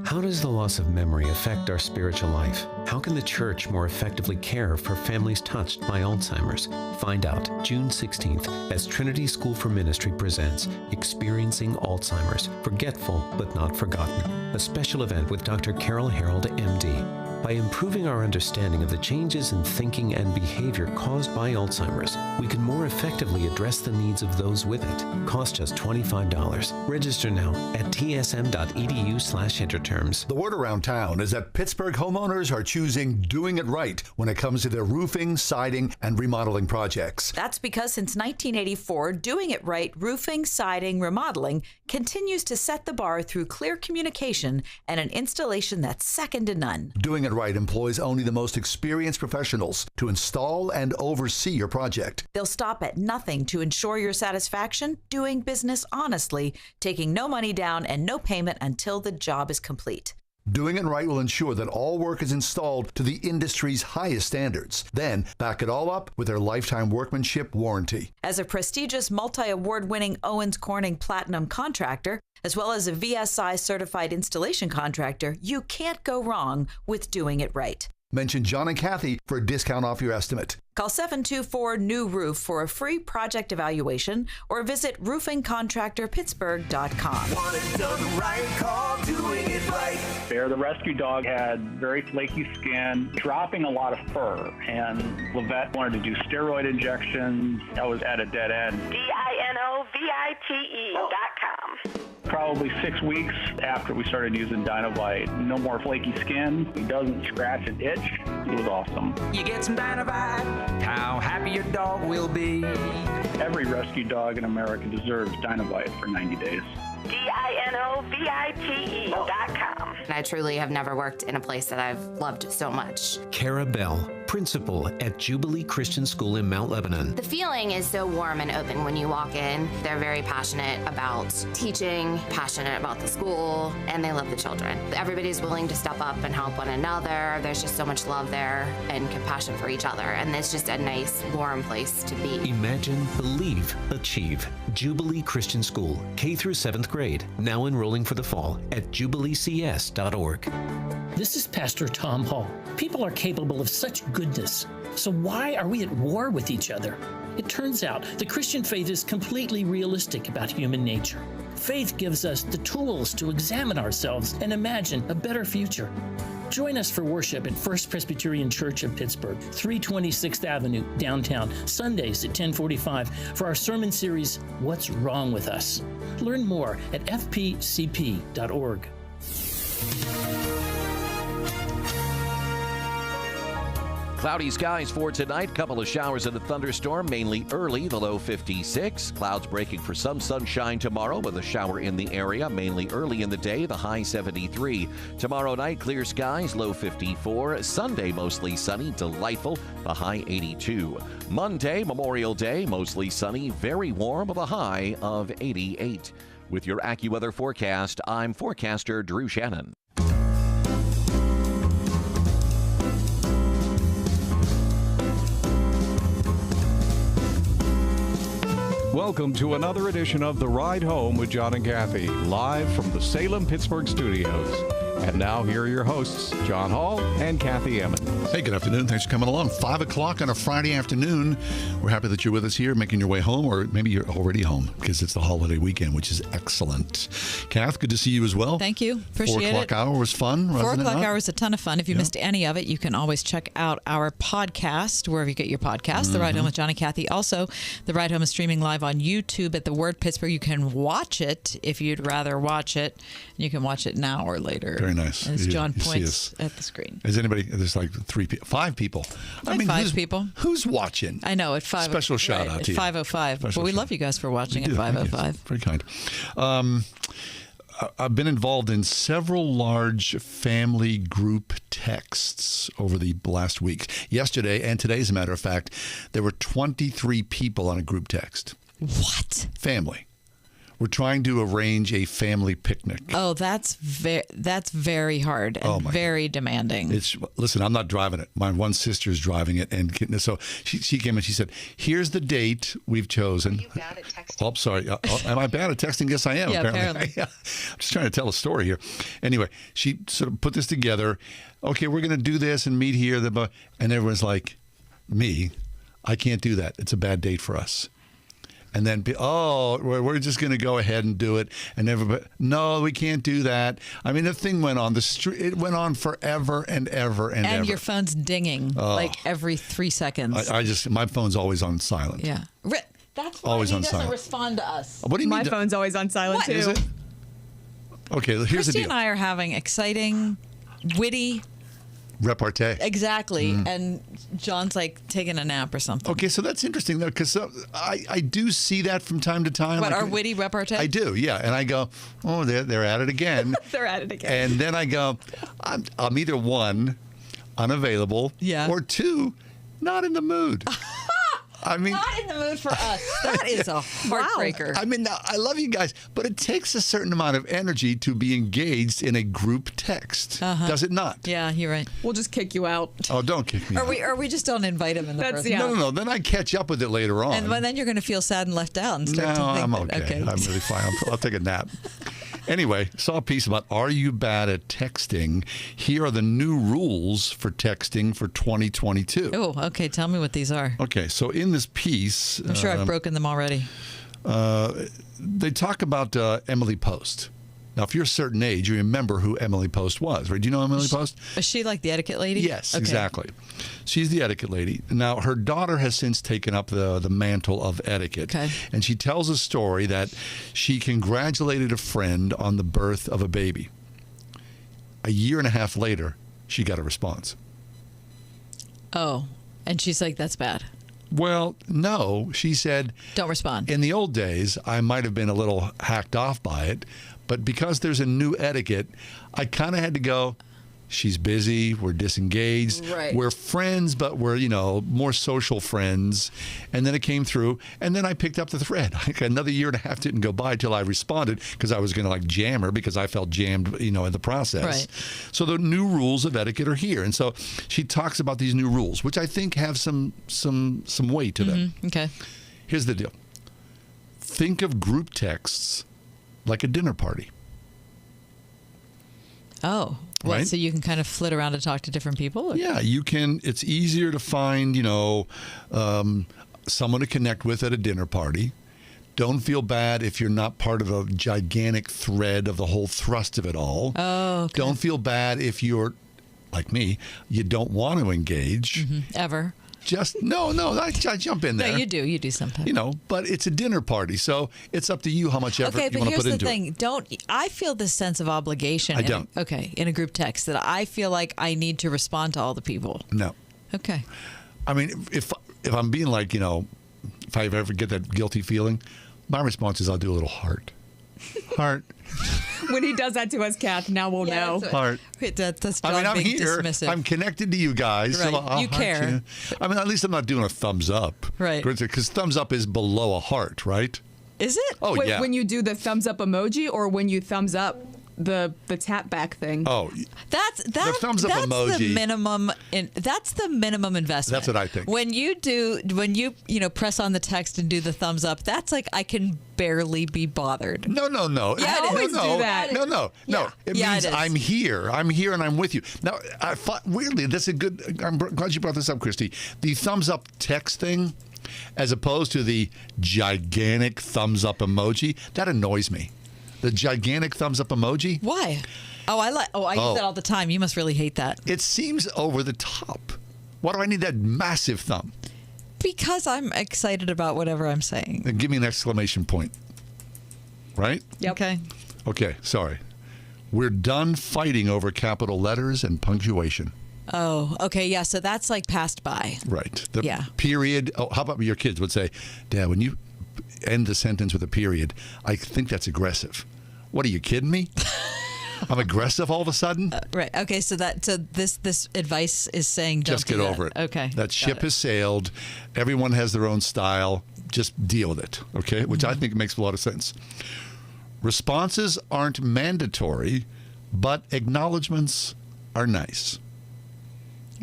How does the loss of memory affect our spiritual life? How can the church more effectively care for families touched by Alzheimer's? Find out June 16th as Trinity School for Ministry presents Experiencing Alzheimer's, Forgetful but Not Forgotten, a special event with Dr. Carol Harold, MD. By improving our understanding of the changes in thinking and behavior caused by Alzheimer's, we can more effectively address the needs of those with it. Cost just $25. Register now at tsm.edu/interterms. The word around town is that Pittsburgh homeowners are choosing doing it right when it comes to their roofing, siding, and remodeling projects. That's because since 1984, Doing It Right roofing, siding, remodeling continues to set the bar through clear communication and an installation that's second to none. Doing It Right employs only the most experienced professionals to install and oversee your project. They'll stop at nothing to ensure your satisfaction, doing business honestly, taking no money down and no payment until the job is complete. Doing It Right will ensure that all work is installed to the industry's highest standards. Then back it all up with their lifetime workmanship warranty. As a prestigious multi-award-winning Owens Corning Platinum contractor, as well as a VSI certified installation contractor, you can't go wrong with Doing It Right. Mention John and Kathy for a discount off your estimate. Call 724-NEW-ROOF for a free project evaluation or visit roofingcontractorpittsburgh.com. Want it done right, call Doing It Right. Bear, the rescue dog, had very flaky skin, dropping a lot of fur, and Levette wanted to do steroid injections. I was at a dead end. DINOVITE.com. Probably 6 weeks after we started using Dinovite, no more flaky skin. He doesn't scratch and itch. It was awesome. You get some Dinovite, how happy your dog will be. Every rescue dog in America deserves Dinovite for 90 days. DINOVITE.com. And I truly have never worked in a place that I've loved so much. Cara Bell, principal at Jubilee Christian School in Mount Lebanon. The feeling is so warm and open when you walk in. They're very passionate about teaching, passionate about the school, and they love the children. Everybody's willing to step up and help one another. There's just so much love there and compassion for each other. And it's just a nice, warm place to be. Imagine, believe, achieve. Jubilee Christian School, K through 7th grade, now enrolling for the fall at jubileecs.org. This is Pastor Tom Hall. People are capable of such goodness. So why are we at war with each other? It turns out the Christian faith is completely realistic about human nature. Faith gives us the tools to examine ourselves and imagine a better future. Join us for worship at First Presbyterian Church of Pittsburgh, 326th Avenue, downtown, Sundays at 10:45 for our sermon series, What's Wrong with Us? Learn more at fpcp.org. Cloudy skies for tonight. Couple of showers and a thunderstorm, mainly early, the low 56. Clouds breaking for some sunshine tomorrow with a shower in the area, mainly early in the day, the high 73. Tomorrow night, clear skies, low 54. Sunday, mostly sunny, delightful, the high 82. Monday, Memorial Day, mostly sunny, very warm with a high of 88. With your AccuWeather forecast, I'm forecaster Drew Shannon. Welcome to another edition of The Ride Home with John and Kathy, live from the Salem-Pittsburgh studios. And now, here are your hosts, John Hall and Kathy Emmons. Hey, good afternoon. Thanks for coming along. 5 o'clock on a Friday afternoon. We're happy that you're with us here, making your way home, or maybe you're already home because it's the holiday weekend, which is excellent. Kath, good to see you as well. Thank you. Appreciate it. 4 o'clock hour was fun, wasn't 4 it? o'clock hour was a ton of fun. If you missed any of it, you can always check out our podcast, wherever you get your podcast, The Ride Home with John and Kathy. Also, The Ride Home is streaming live on YouTube at The Word Pittsburgh. You can watch it if you'd rather watch it. You can watch it now or later. Very nice. As John you points at the screen. Is anybody, there's like 5 people. Like 5 people. Who's watching? I know, at 5. Special shout out at to you. 5:05. But we love you guys for watching at 5:05. Very kind. I've been involved in several large family group texts over the last week. Yesterday and today, as a matter of fact, there were 23 people on a group text. What? Family. We're trying to arrange a family picnic. Oh, that's very hard and very demanding. Listen, I'm not driving it. My one sister's driving it, and so she came and she said, "Here's the date we've chosen." Are you bad at texting? Oh, I'm sorry. Am I bad at texting? Yes, I am. Yeah, apparently. I'm just trying to tell a story here. Anyway, she sort of put this together. Okay, we're going to do this and meet here, and everyone's like, "Me, I can't do that. It's a bad date for us." And then, we're just going to go ahead and do it. And everybody, no, we can't do that. I mean, the thing went on. It went on forever and ever and ever. And your phone's dinging like every 3 seconds. My phone's always on silent. Yeah. That's why always he on doesn't silent. respond to us. What do you mean? My phone's always on silent, What? too. Is it? Okay, here's Christy the deal. and I are having exciting, witty... Repartee. Exactly. And John's like taking a nap or something. Okay, so that's interesting, though, because I do see that from time to time. What, our witty repartee? I do, yeah. And I go, oh, they're at it again. They're at it again. And then I go, I'm either 1, unavailable, or 2, not in the mood. I mean, not in the mood for us. That is a heartbreaker. I mean, I love you guys, but it takes a certain amount of energy to be engaged in a group text. Does it not? Yeah, you're right. We'll just kick you out. Oh, don't kick me out. Or we just don't invite him in the first place. No. Then I catch up with it later on. And then you're going to feel sad and left out. And start to think I'm okay. I'm really fine. I'll take a nap. Anyway, saw a piece about Are You Bad at Texting? Here are the new rules for texting for 2022. Oh, okay. Tell me what these are. Okay, so in this piece... I'm sure I've broken them already. They talk about Emily Post. Now, if you're a certain age, you remember who Emily Post was, right? Do you know Emily Post? Is she like the etiquette lady? Yes, exactly. She's the etiquette lady. Now, her daughter has since taken up the mantle of etiquette. Okay. And she tells a story that she congratulated a friend on the birth of a baby. A year and a half later, she got a response. Oh, and she's like, that's bad. Well, no. She said, don't respond. In the old days, I might have been a little hacked off by it, but because there's a new etiquette, I kind of had to go, she's busy, we're disengaged, Right. we're friends, but we're, more social friends. And then it came through, and then I picked up the thread. Like another year and a half didn't go by till I responded because I was going to jam her because I felt jammed, in the process. Right. So the new rules of etiquette are here. And so she talks about these new rules, which I think have some weight to them. Okay. Here's the deal. Think of group texts like a dinner party. Oh, what? Right? So you can kind of flit around and talk to different people? Or? Yeah, you can. It's easier to find, someone to connect with at a dinner party. Don't feel bad if you're not part of a gigantic thread of the whole thrust of it all. Oh, okay. Don't feel bad if you're, like me, you don't want to engage. Ever. Just, no, I jump in there. No, you do sometimes. But it's a dinner party, so it's up to you how much effort Okay, you but want to here's put the into thing. it. I feel this sense of obligation. I don't. In a group text that I feel like I need to respond to all the people. No. Okay. I mean, if I'm being if I ever get that guilty feeling, my response is I'll do a little heart. Heart. When he does that to us, Kath, now we'll know. Heart. That's John I'm being here. dismissive. I'm connected to you guys. Right. So I'll You heart care. you. I mean, at least I'm not doing a thumbs up. Right. Because thumbs up is below a heart, right? Is it? Oh, yeah. When you do the thumbs up emoji or when you thumbs up the tap back thing? Oh, That's the thumbs up that's emoji. The minimum. That's the minimum investment. That's what I think. When you press on the text and do the thumbs up, that's like I can barely be bothered. No. Yeah, I always do that. No. It Yeah, means it is. I'm here. I'm here and I'm with you. Now, I thought, weirdly, that's a good. I'm glad you brought this up, Christy. The thumbs up text thing, as opposed to the gigantic thumbs up emoji, that annoys me. The gigantic thumbs up emoji. Why? I use that all the time. You must really hate that. It seems over the top. Why do I need that massive thumb? Because I'm excited about whatever I'm saying. Then give me an exclamation point. Right? Yep. Okay, sorry. We're done fighting over capital letters and punctuation. Oh, okay. Yeah. So that's like passed by. Right. The Yeah. period. Oh, how about your kids would say, Dad, when you end the sentence with a period, I think that's aggressive. What, are you kidding me? I'm aggressive all of a sudden? Right. Okay. So this advice is saying don't Just get do that. over it. Okay. That ship has sailed. Everyone has their own style. Just deal with it. Okay? Which I think makes a lot of sense. Responses aren't mandatory, but acknowledgments are nice.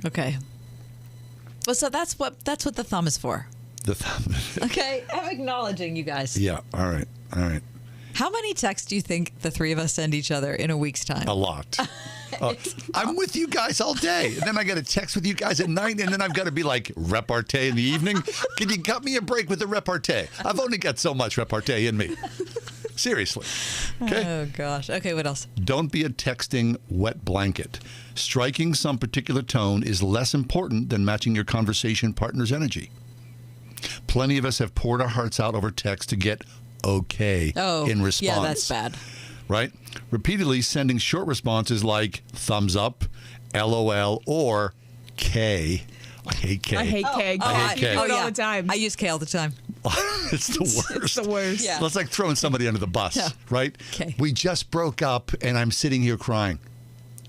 Okay. Well, so that's what the thumb is for. The thumb. Okay. I'm acknowledging you guys. Yeah. All right. How many texts do you think the three of us send each other in a week's time? A lot. I'm with you guys all day. And then I got to text with you guys at night, and then I've got to be like repartee in the evening. Can you cut me a break with the repartee? I've only got so much repartee in me. Seriously. Okay. Oh, gosh. Okay, what else? Don't be a texting wet blanket. Striking some particular tone is less important than matching your conversation partner's energy. Plenty of us have poured our hearts out over text to get okay in response. Yeah, that's bad. Right? Repeatedly sending short responses like thumbs up, LOL, or K. I hate K. I hate K. I hate K. You do it all the time. I use K all the time. It's the worst. It's the worst. Yeah. That's like throwing somebody under the bus, Yeah. right? K. We just broke up and I'm sitting here crying.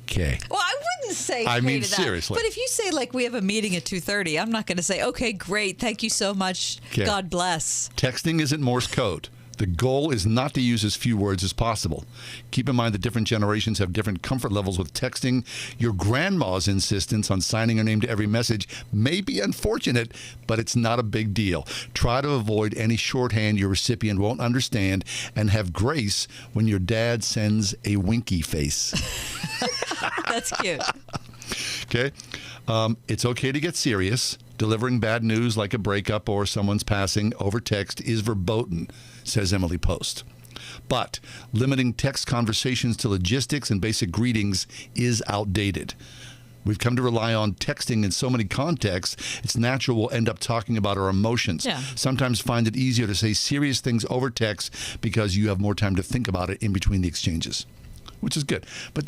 K. Well, I wouldn't say I K mean, to that. seriously. But if you say, like, we have a meeting at 2:30, I'm not going to say, okay, great, thank you so much, Okay. God bless. Texting isn't Morse code. The goal is not to use as few words as possible. Keep in mind that different generations have different comfort levels with texting. Your grandma's insistence on signing her name to every message may be unfortunate, but it's not a big deal. Try to avoid any shorthand your recipient won't understand, and have grace when your dad sends a winky face. That's cute. Okay? It's okay to get serious. Delivering bad news like a breakup or someone's passing over text is verboten, says Emily Post. But limiting text conversations to logistics and basic greetings is outdated. We've come to rely on texting in so many contexts, it's natural we'll end up talking about our emotions. Yeah. Sometimes find it easier to say serious things over text because you have more time to think about it in between the exchanges. which is good. But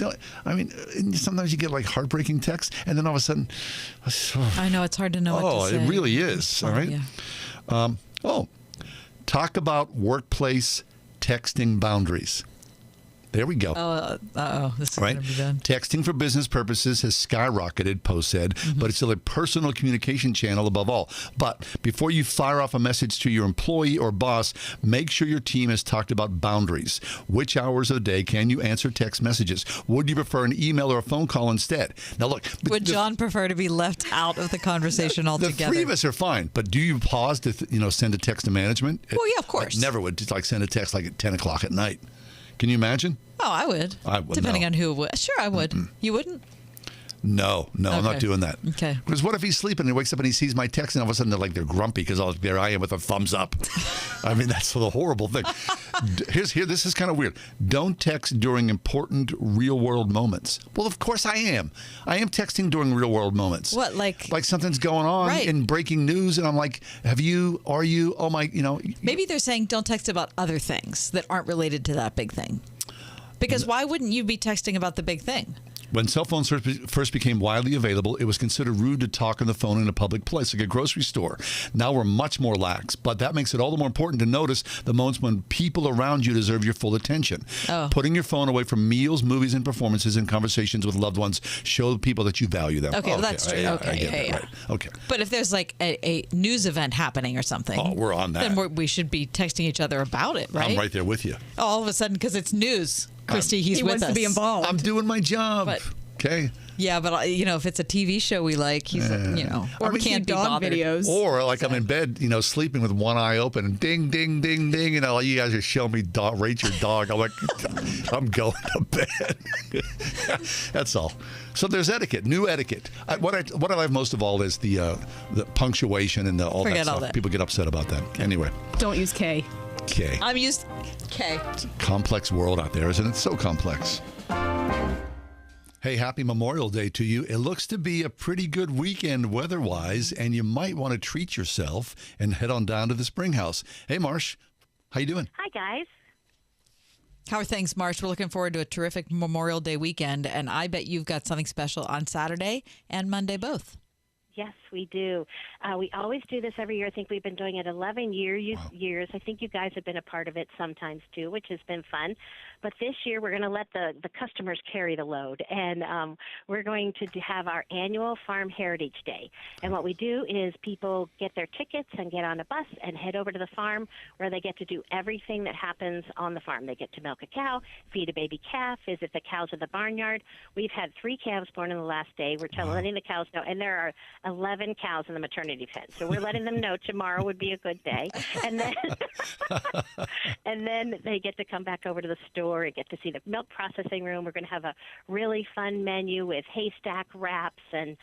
sometimes you get like heartbreaking texts, and then all of a sudden, I know it's hard to know what to say. It really is. All right. Yeah. Talk about workplace texting boundaries. There we go. This is going to be done. Texting for business purposes has skyrocketed, Post said, but it's still a personal communication channel above all. But before you fire off a message to your employee or boss, make sure your team has talked about boundaries. Which hours of the day can you answer text messages? Would you prefer an email or a phone call instead? Now, look. Would John prefer to be left out of the conversation altogether? The three of us are fine, but do you pause to send a text to management? Well, yeah, of course. I never would just send a text like at 10 o'clock at night. Can you imagine? Oh, I would. Depending on who it would. Sure, I would. Mm-mm. You wouldn't? No, okay. I'm not doing that. Okay. Because what if he's sleeping and he wakes up and he sees my text and all of a sudden they're grumpy because there I am with a thumbs up. I mean, that's the horrible thing. This is kind of weird. Don't text during important real-world moments. Well, of course I am. I am texting during real-world moments. What, like something's going on in breaking news and I'm like, are you, oh my, Maybe they're saying don't text about other things that aren't related to that big thing. Because why wouldn't you be texting about the big thing? When cell phones first became widely available, it was considered rude to talk on the phone in a public place, like a grocery store. Now we're much more lax, but that makes it all the more important to notice the moments when people around you deserve your full attention. Putting your phone away from meals, movies, and performances and conversations with loved ones show people that you value them. Okay, well, that's true. Right. Okay. But if there's like a news event happening or something, we're on that. Then we should be texting each other about it, right? I'm right there with you. All of a sudden, because it's news. Christy, he wants to be involved. I'm doing my job. Okay. Yeah, but if it's a TV show we like, he's or can't be bothered. Videos. Or I'm in bed, sleeping with one eye open, and ding, ding, ding, ding. You guys are showing me rate your dog. I'm like, I'm going to bed. That's all. So there's etiquette, new etiquette. What I love most of all is the punctuation and all that stuff. People get upset about that. Okay. Anyway. Don't use K. K. I'm used K. It's a complex world out there, isn't it? So complex. Hey, happy Memorial Day to you. It looks to be a pretty good weekend weather-wise, and you might want to treat yourself and head on down to the Springhouse. Hey, Marsh, how you doing? Hi, guys. How are things, Marsh? We're looking forward to a terrific Memorial Day weekend, and I bet you've got something special on Saturday and Monday both. Yes, we do. We always do this every year. I think we've been doing it 11 years. I think you guys have been a part of it sometimes too, which has been fun. But this year we're going to let the customers carry the load, and we're going to have our annual Farm Heritage Day. And what we do is people get their tickets and get on a bus and head over to the farm where they get to do everything that happens on the farm. They get to milk a cow, feed a baby calf, visit the cows at the barnyard. We've had 3 calves born in the last day. We're letting the cows know, and there are 11 cows in the maternity pen. So we're letting them know tomorrow would be a good day. And then and then they get to come back over to the store and get to see the milk processing room. We're going to have a really fun menu with haystack wraps and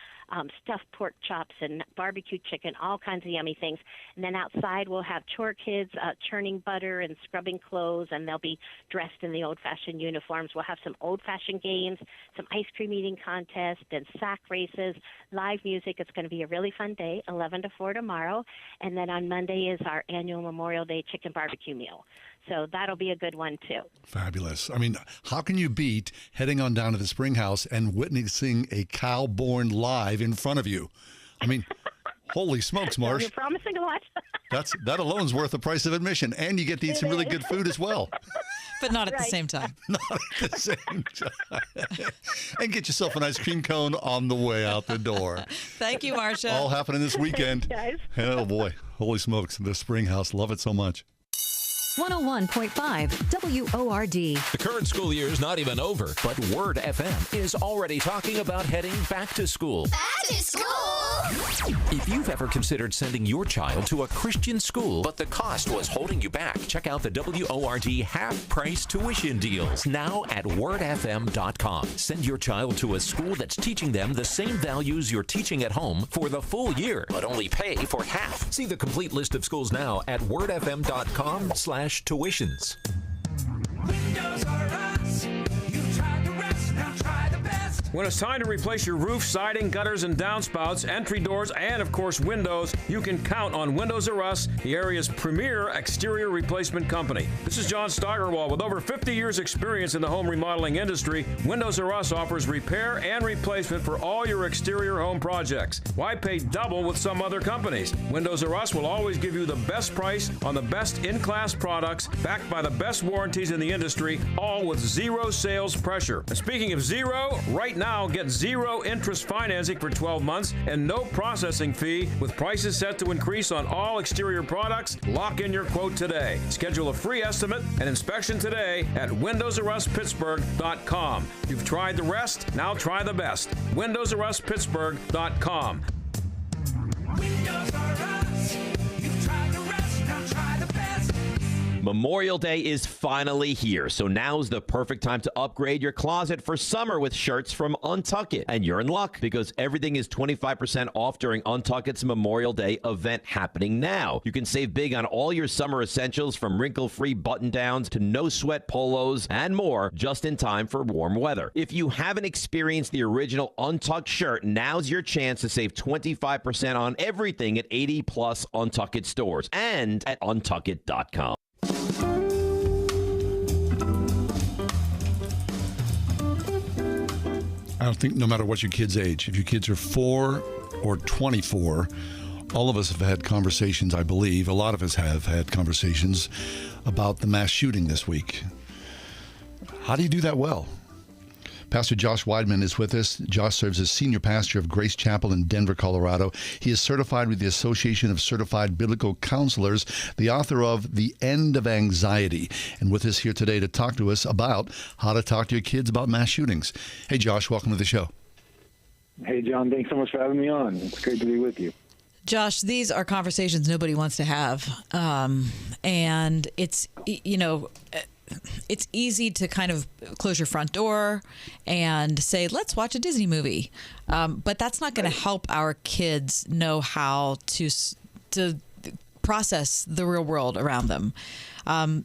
stuffed pork chops and barbecue chicken, all kinds of yummy things. And then outside we'll have chore kids churning butter and scrubbing clothes, and they'll be dressed in the old-fashioned uniforms. We'll have some old-fashioned games, some ice cream eating contests, and sack races, live music. It's going to be a really fun day, 11 to 4 tomorrow. And then on Monday is our annual Memorial Day chicken barbecue meal. So that'll be a good one, too. Fabulous. I mean, how can you beat heading on down to the Springhouse and witnessing a cow born live in front of you? I mean, holy smokes, Marsh. You're promising a lot. That alone's worth the price of admission, and you get to eat some really good food as well. But not at the same time. Not at the same time. And get yourself an ice cream cone on the way out the door. Thank you, Marsha. All happening this weekend. Thanks, guys. Oh, boy. Holy smokes. The Springhouse. Love it so much. 101.5 WORD. The current school year is not even over, but Word FM is already talking about heading back to school. Back to school! If you've ever considered sending your child to a Christian school, but the cost was holding you back, check out the WORD half-price tuition deals now at wordfm.com. Send your child to a school that's teaching them the same values you're teaching at home for the full year, but only pay for half. See the complete list of schools now at wordfm.com/tuitions. Windows are us. You tried the rest, now try the best. When it's time to replace your roof, siding, gutters, and downspouts, entry doors, and of course windows, you can count on Windows R Us, the area's premier exterior replacement company. This is John Steigerwald. With over 50 years experience in the home remodeling industry, Windows R Us offers repair and replacement for all your exterior home projects. Why pay double with some other companies? Windows R Us will always give you the best price on the best in-class products, backed by the best warranties in the industry, all with zero sales pressure. And speaking of zero, right now get zero interest financing for 12 months and no processing fee with prices set to increase on all exterior products. Lock in your quote today. Schedule a free estimate and inspection today at WindowsRUsPittsburgh.com. You've tried the rest, now try the best. WindowsRUsPittsburgh.com. Windows R Us. You've tried the rest, now try the best. Memorial Day is finally here, so now's the perfect time to upgrade your closet for summer with shirts from Untuck It. And you're in luck because everything is 25% off during Untuck It's Memorial Day event happening now. You can save big on all your summer essentials from wrinkle-free button-downs to no-sweat polos and more just in time for warm weather. If you haven't experienced the original Untucked shirt, now's your chance to save 25% on everything at 80-plus Untuck It stores and at untuckit.com. I don't think no matter what your kid's age, if your kids are 4 or 24, all of us have had conversations, I believe, a lot of us have had conversations about the mass shooting this week. How do you do that well? Pastor Josh Weidman is with us. Josh serves as senior pastor of Grace Chapel in Denver, Colorado. He is certified with the Association of Certified Biblical Counselors, the author of The End of Anxiety, and with us here today to talk to us about how to talk to your kids about mass shootings. Hey, Josh, welcome to the show. Hey, John, thanks so much for having me on. It's great to be with you. Josh, these are conversations nobody wants to have. And it's, it's easy to kind of close your front door and say, let's watch a Disney movie. But that's not going to help our kids know how to process the real world around them.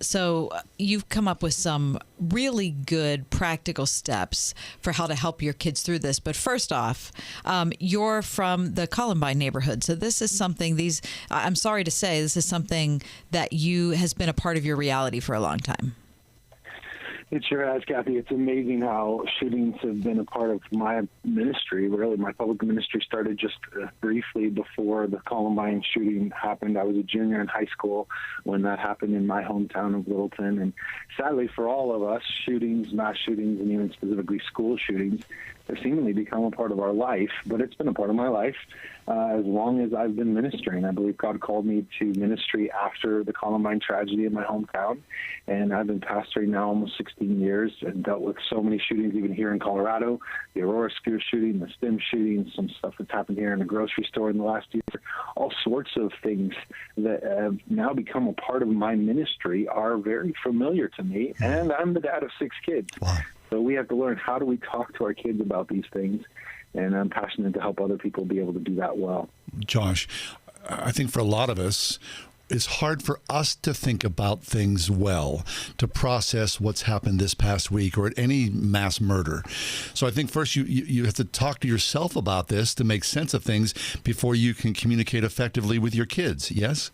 So you've come up with some really good practical steps for how to help your kids through this. But first off, you're from the Columbine neighborhood. So this is something I'm sorry to say, this is something that has been a part of your reality for a long time. It sure has, Kathy. It's amazing how shootings have been a part of my ministry. Really, my public ministry started just briefly before the Columbine shooting happened. I was a junior in high school when that happened in my hometown of Littleton. And sadly for all of us, shootings, mass shootings, and even specifically school shootings, have seemingly become a part of our life. But it's been a part of my life as long as I've been ministering. I believe God called me to ministry after the Columbine tragedy in my hometown. And I've been pastoring now almost 16 years and dealt with so many shootings, even here in Colorado, the Aurora school shooting, the STEM shooting, some stuff that's happened here in the grocery store in the last year. All sorts of things that have now become a part of my ministry are very familiar to me. And I'm the dad of 6 kids. Wow. So we have to learn, how do we talk to our kids about these things? And I'm passionate to help other people be able to do that well. Josh, I think for a lot of us, it's hard for us to think about things well, to process what's happened this past week or at any mass murder. So I think first you have to talk to yourself about this to make sense of things before you can communicate effectively with your kids, yes?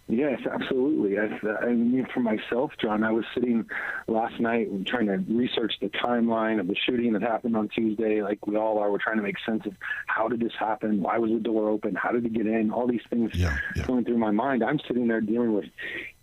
Yes, absolutely. I mean, for myself, John, I was sitting last night trying to research the timeline of the shooting that happened on Tuesday, like we all are. We're trying to make sense of how did this happen? Why was the door open? How did it get in? All these things going through my mind. I'm sitting there dealing with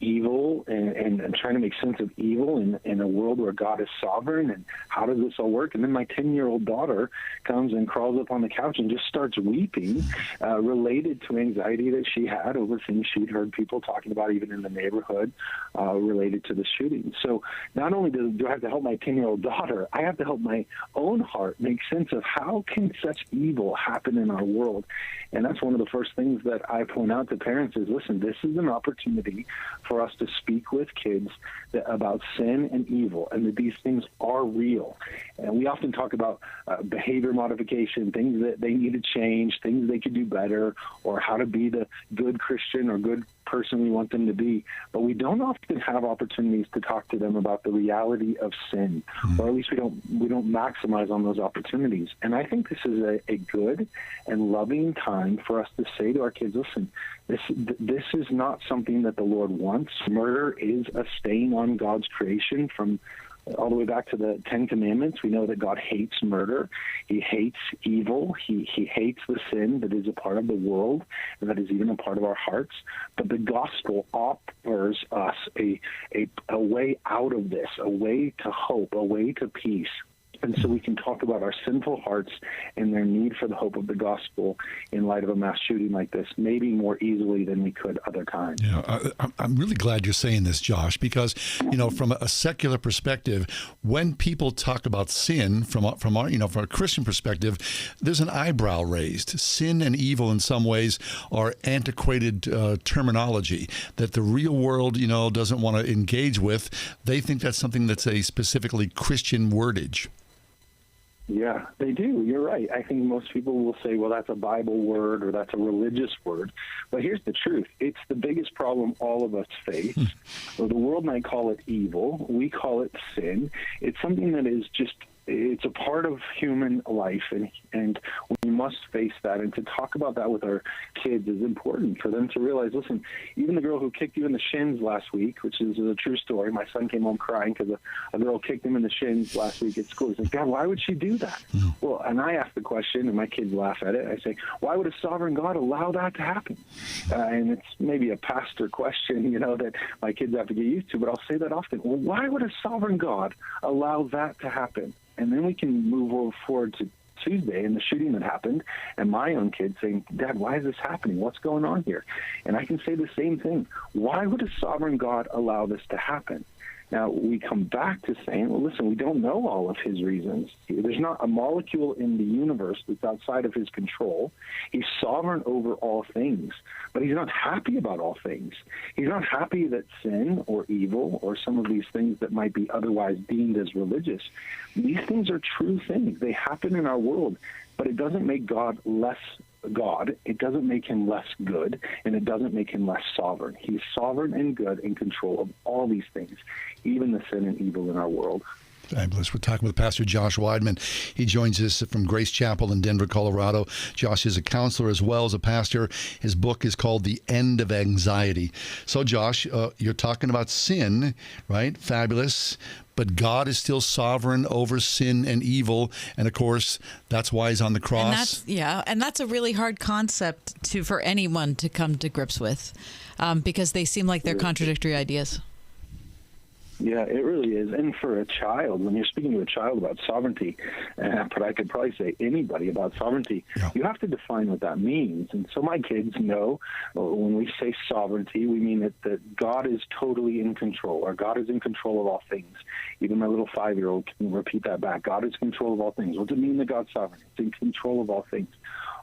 evil and trying to make sense of evil in a world where God is sovereign, and how does this all work? And then my 10-year-old daughter comes and crawls up on the couch and just starts weeping related to anxiety that she had over things she'd heard people talking about even in the neighborhood related to the shooting. So not only do I have to help my 10-year-old daughter, I have to help my own heart make sense of how can such evil happen in our world. And that's one of the first things that I point out to parents is, listen, this is an opportunity for us to speak with kids about sin and evil, and that these things are real. And we often talk about behavior modification, things that they need to change, things they could do better, or how to be the good Christian or good person we want them to be, but we don't often have opportunities to talk to them about the reality of sin, or at least we don't maximize on those opportunities. And I think this is a good and loving time for us to say to our kids, listen, this is not something that the Lord wants. Murder is a stain on God's creation from all the way back to the Ten Commandments. We know that God hates murder. He hates evil. He hates the sin that is a part of the world and that is even a part of our hearts. But the gospel offers us a way out of this, a way to hope, a way to peace. And so we can talk about our sinful hearts and their need for the hope of the gospel in light of a mass shooting like this, maybe more easily than we could other times. Yeah, I'm really glad you're saying this, Josh, because, from a secular perspective, when people talk about sin from our, from a Christian perspective, there's an eyebrow raised. Sin and evil in some ways are antiquated terminology that the real world, doesn't want to engage with. They think that's something that's a specifically Christian wordage. Yeah, they do. You're right. I think most people will say, well, that's a Bible word or that's a religious word. But here's the truth. It's the biggest problem all of us face. Well, the world might call it evil. We call it sin. It's something that is just, it's a part of human life, and we must face that. And to talk about that with our kids is important for them to realize, listen, even the girl who kicked you in the shins last week, which is a true story. My son came home crying because a girl kicked him in the shins last week at school. He's like, Dad, why would she do that? Well, and I ask the question, and my kids laugh at it. I say, why would a sovereign God allow that to happen? And it's maybe a pastor question, that my kids have to get used to, but I'll say that often. Well, why would a sovereign God allow that to happen? And then we can move forward to Tuesday and the shooting that happened, and my own kids saying, Dad, why is this happening? What's going on here? And I can say the same thing. Why would a sovereign God allow this to happen? Now, we come back to saying, well, listen, we don't know all of his reasons. There's not a molecule in the universe that's outside of his control. He's sovereign over all things, but he's not happy about all things. He's not happy that sin or evil or some of these things that might be otherwise deemed as religious, these things are true things. They happen in our world, but it doesn't make God less God. It doesn't make him less good, and it doesn't make him less sovereign. He's sovereign and good in control of all these things, even the sin and evil in our world. Fabulous. We're talking with Pastor Josh Weidman. He joins us from Grace Chapel in Denver, Colorado. Josh is a counselor as well as a pastor. His book is called The End of Anxiety. So, Josh, you're talking about sin, right? Fabulous. But God is still sovereign over sin and evil. And, of course, that's why he's on the cross. And that's a really hard concept for anyone to come to grips with because they seem like they're contradictory ideas. Yeah, it really is. And for a child, when you're speaking to a child about sovereignty, but I could probably say anybody about sovereignty, you have to define what that means. And so my kids know when we say sovereignty, we mean that God is totally in control, or God is in control of all things. Even my little 5-year-old can repeat that back. God is in control of all things. What does it mean that God's sovereign? It's in control of all things.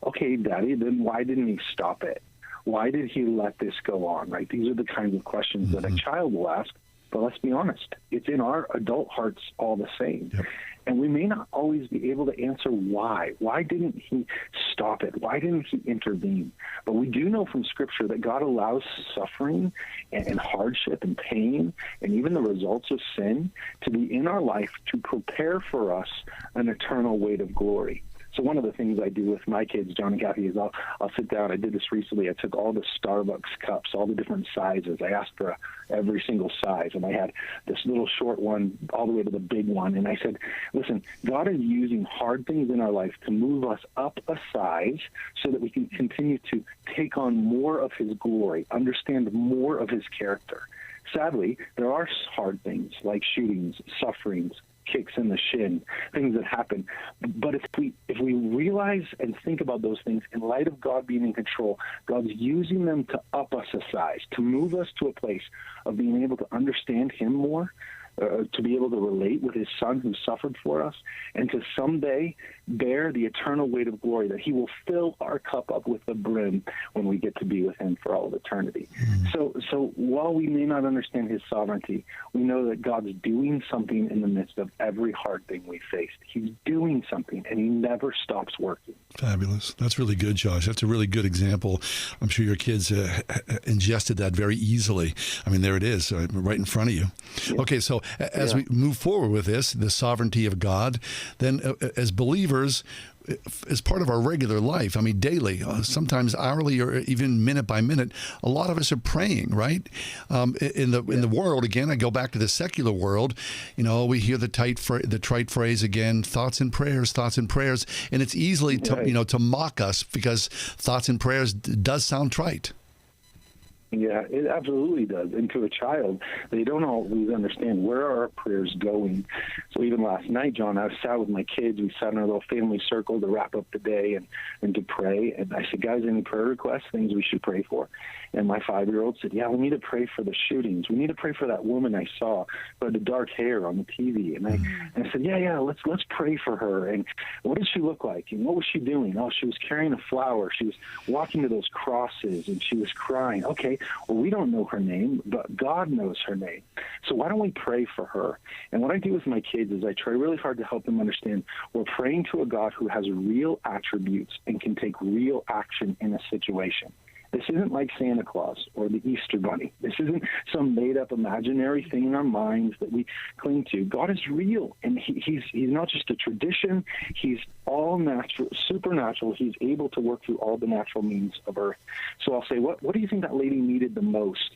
Okay, Daddy, then why didn't he stop it? Why did he let this go on, right? These are the kinds of questions that a child will ask. But let's be honest, it's in our adult hearts all the same. Yep. And we may not always be able to answer why. Why didn't he stop it? Why didn't he intervene? But we do know from Scripture that God allows suffering and hardship and pain and even the results of sin to be in our life to prepare for us an eternal weight of glory. So one of the things I do with my kids, John and Kathy, is I'll sit down. I did this recently. I took all the Starbucks cups, all the different sizes. I asked for every single size, and I had this little short one all the way to the big one. And I said, listen, God is using hard things in our life to move us up a size so that we can continue to take on more of his glory, understand more of his character. Sadly, there are hard things like shootings, sufferings, kicks in the shin, things that happen. But if we realize and think about those things in light of God being in control, God's using them to up us a size, to move us to a place of being able to understand him more, to be able to relate with his son who suffered for us, and to someday bear the eternal weight of glory, that he will fill our cup up with the brim when we get to be with him for all of eternity. So while we may not understand his sovereignty, we know that God's doing something in the midst of every hard thing we faced. He's doing something, and he never stops working. Fabulous. That's really good, Josh. That's a really good example. I'm sure your kids ingested that very easily. I mean, there it is, right in front of you. Yeah. Okay, so as we move forward with this, the sovereignty of God, then as believers, as part of our regular life, I mean, daily, sometimes hourly or even minute by minute, a lot of us are praying, right? In the world, again, I go back to the secular world, we hear the trite phrase again, thoughts and prayers, and it's easily to mock us because thoughts and prayers does sound trite. Yeah, it absolutely does. And to a child, they don't always understand where are our prayers going. So even last night, John, I sat with my kids. We sat in our little family circle to wrap up the day and to pray. And I said, guys, any prayer requests, things we should pray for? And my 5-year-old said, yeah, we need to pray for the shootings. We need to pray for that woman I saw who had the dark hair on the TV. And I said, yeah, let's pray for her. And what did she look like? And what was she doing? Oh, she was carrying a flower. She was walking to those crosses, and she was crying. Okay, well, we don't know her name, but God knows her name. So why don't we pray for her? And what I do with my kids is I try really hard to help them understand we're praying to a God who has real attributes and can take real action in a situation. This isn't like Santa Claus or the Easter Bunny. This isn't some made-up imaginary thing in our minds that we cling to. God is real, and he's not just a tradition. He's all natural, supernatural. He's able to work through all the natural means of earth. So I'll say, what do you think that lady needed the most?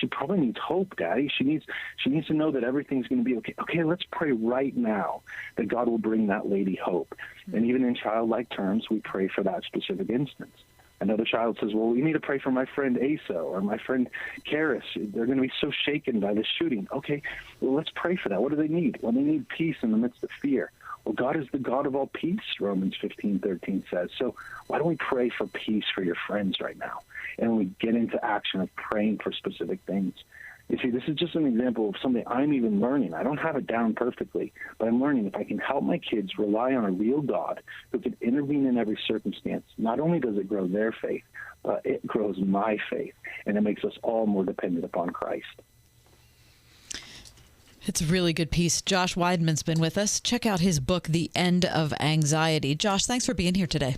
She probably needs hope, Daddy. She needs to know that everything's going to be okay. Okay, let's pray right now that God will bring that lady hope. And even in childlike terms, we pray for that specific instance. Another child says, well, we need to pray for my friend Asa or my friend Karis. They're going to be so shaken by this shooting. Okay, well, let's pray for that. What do they need? Well, they need peace in the midst of fear. Well, God is the God of all peace, Romans 15:13 says. So why don't we pray for peace for your friends right now? And we get into action of praying for specific things. You see, this is just an example of something I'm even learning. I don't have it down perfectly, but I'm learning if I can help my kids rely on a real God who can intervene in every circumstance, not only does it grow their faith, but it grows my faith, and it makes us all more dependent upon Christ. It's a really good piece. Josh Weidman's been with us. Check out his book, The End of Anxiety. Josh, thanks for being here today.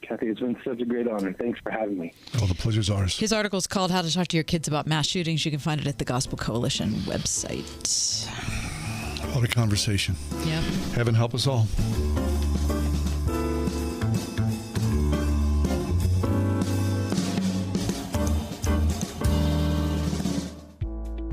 Kathy, it's been such a great honor. Thanks for having me. Oh, the pleasure's ours. His article is called How to Talk to Your Kids About Mass Shootings. You can find it at the Gospel Coalition website. What a conversation. Yeah. Heaven help us all.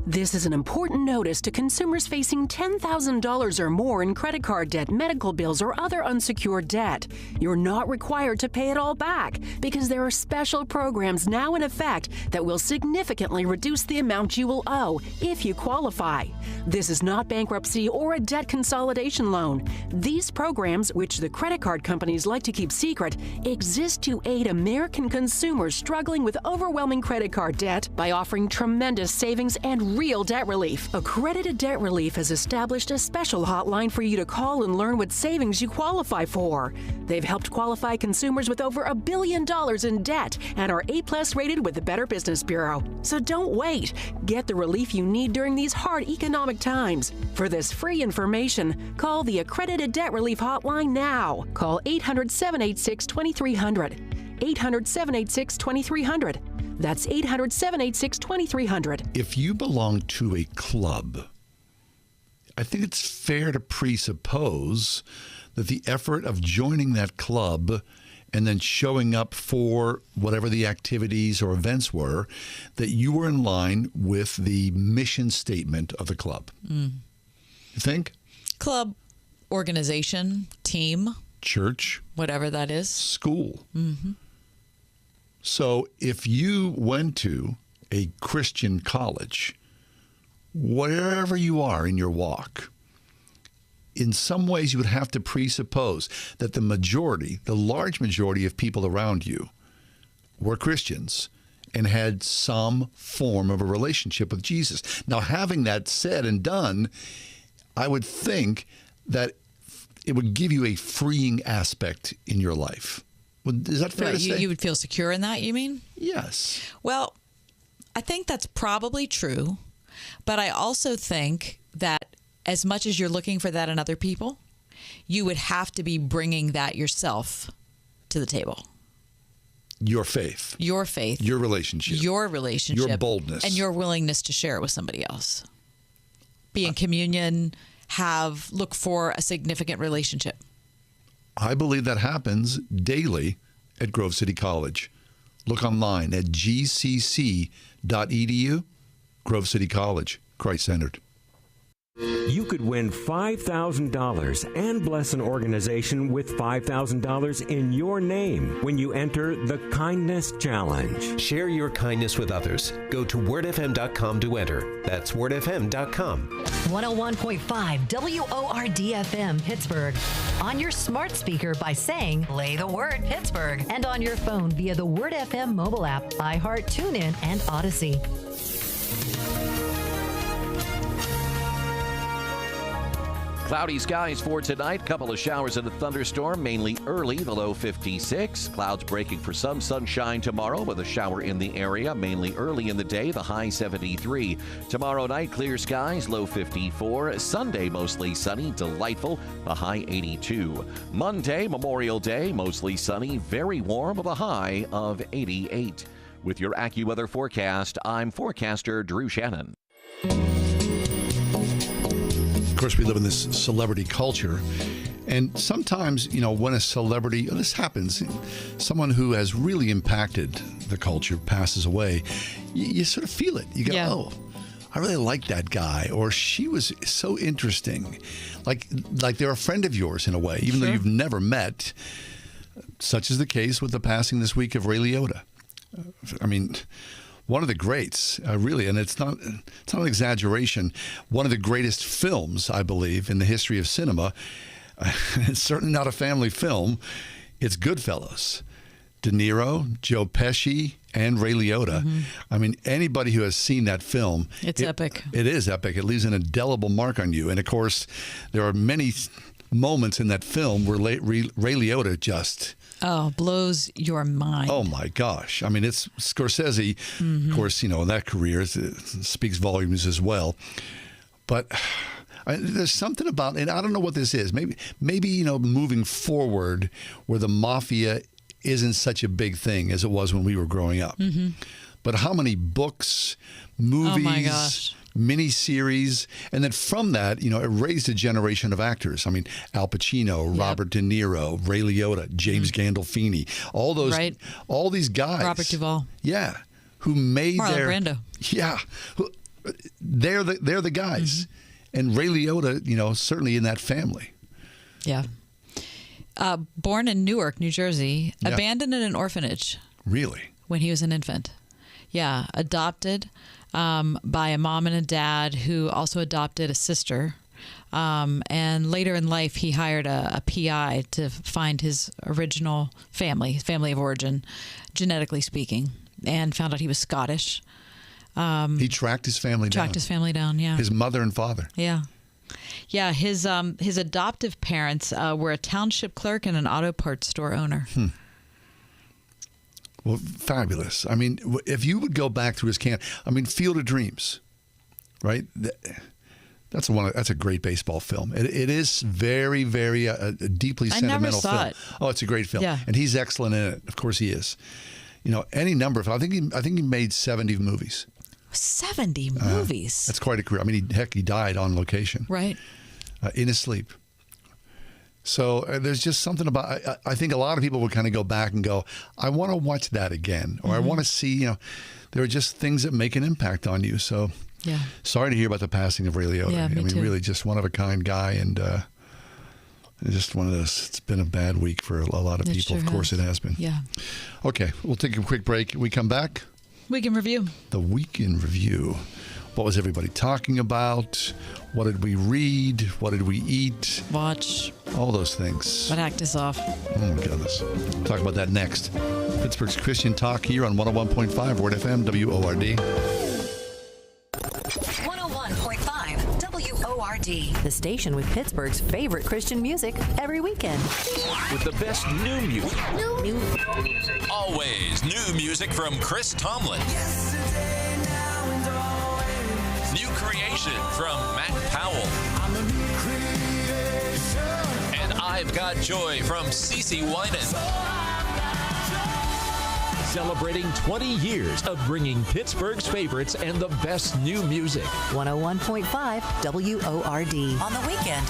This is an important notice to consumers facing $10,000 or more in credit card debt, medical bills, or other unsecured debt. You're not required to pay it all back because there are special programs now in effect that will significantly reduce the amount you will owe if you qualify. This is not bankruptcy or a debt consolidation loan. These programs, which the credit card companies like to keep secret, exist to aid American consumers struggling with overwhelming credit card debt by offering tremendous savings and real debt relief. Accredited Debt Relief has established a special hotline for you to call and learn what savings you qualify for. They've helped qualify consumers with over $1 billion in debt and are A+ rated with the Better Business Bureau. So don't wait. Get the relief you need during these hard economic times. For this free information, call the Accredited Debt Relief Hotline now. Call 800-786-2300. 800-786-2300. That's 800-786-2300. If you belong to a club, I think it's fair to presuppose that the effort of joining that club and then showing up for whatever the activities or events were, that you were in line with the mission statement of the club. You think? Club, organization, team. Church. Whatever that is. School. Mm-hmm. So if you went to a Christian college, wherever you are in your walk, in some ways you would have to presuppose that the large majority of people around you were Christians and had some form of a relationship with Jesus. Now, having that said and done, I would think that it would give you a freeing aspect in your life. Is that fair to say? You would feel secure in that, you mean? Yes. Well, I think that's probably true, but I also think that as much as you're looking for that in other people, you would have to be bringing that yourself to the table. Your faith. Your faith. Your relationship. Your relationship. Your boldness. And your willingness to share it with somebody else. Be in communion, look for a significant relationship. I believe that happens daily at Grove City College. Look online at gcc.edu. Grove City College, Christ-centered. You could win $5,000 and bless an organization with $5,000 in your name when you enter the Kindness Challenge. Share your kindness with others. Go to wordfm.com to enter. That's wordfm.com. 101.5 WORD-FM Pittsburgh. On your smart speaker by saying, play the word Pittsburgh. And on your phone via the Word FM mobile app, iHeart, TuneIn, and Odyssey. Cloudy skies for tonight. Couple of showers and a thunderstorm, mainly early, the low 56. Clouds breaking for some sunshine tomorrow with a shower in the area, mainly early in the day, the high 73. Tomorrow night, clear skies, low 54. Sunday, mostly sunny, delightful, the high 82. Monday, Memorial Day, mostly sunny, very warm with a high of 88. With your AccuWeather forecast, I'm forecaster Drew Shannon. Of course, we live in this celebrity culture, and sometimes, when a celebrity, this happens, someone who has really impacted the culture passes away, you sort of feel it. You go, oh, I really like that guy, or she was so interesting. Like they're a friend of yours in a way, even though you've never met. Such is the case with the passing this week of Ray Liotta. I mean, one of the greats, really, and it's not an exaggeration, one of the greatest films, I believe, in the history of cinema. It's certainly not a family film. It's Goodfellas. De Niro, Joe Pesci, and Ray Liotta. Mm-hmm. I mean, anybody who has seen that film... It's epic. It is epic. It leaves an indelible mark on you. And, of course, there are many moments in that film where Ray Liotta just... blows your mind. Oh, my gosh. I mean, it's Scorsese, of course, in that career, speaks volumes as well. But there's something about, and I don't know what this is, maybe moving forward where the mafia isn't such a big thing as it was when we were growing up. Mm-hmm. But how many books, movies, miniseries, and then from that, it raised a generation of actors. I mean, Al Pacino, Robert De Niro, Ray Liotta, James Gandolfini, all these guys. Robert Duvall. Yeah, who made Marlon Brando. Yeah, they're the guys, and Ray Liotta, certainly in that family. Yeah. Born in Newark, New Jersey, abandoned in an orphanage. Really? When he was an infant. Yeah, adopted by a mom and a dad who also adopted a sister. And later in life, he hired a PI to find his original family of origin, genetically speaking, and found out he was Scottish. He tracked his family down. Tracked his family down, yeah. His mother and father. Yeah. Yeah, his adoptive parents were a township clerk and an auto parts store owner. Well, fabulous. I mean, if you would go back through his Field of Dreams, right? That's a great baseball film. It is very, very deeply sentimental film. I never saw it. Oh, it's a great film. Yeah. And he's excellent in it. Of course he is. Any number of, I think he made 70 movies. 70 movies? That's quite a career. I mean, he died on location. Right. In his sleep. So there's just something about, I think a lot of people would kind of go back and go, I want to watch that again. Or I want to see, there are just things that make an impact on you. So sorry to hear about the passing of Ray Liotta. Yeah, me too. Really just one of a kind guy. And just one of those, it's been a bad week for a lot of people. Of course it has been. Yeah. Okay, we'll take a quick break. We come back. Week in Review. The Week in Review. What was everybody talking about? What did we read? What did we eat? Watch. All those things. What act is off? Oh, my goodness. Talk about that next. Pittsburgh's Christian Talk here on 101.5 Word FM, WORD. 101.5 WORD. The station with Pittsburgh's favorite Christian music every weekend. With the best new music. New music. Always new music from Chris Tomlin. New creation from Matt Powell. And I've Got Joy from CeCe Winans. Celebrating 20 years of bringing Pittsburgh's favorites and the best new music. 101.5 WORD. On the weekend.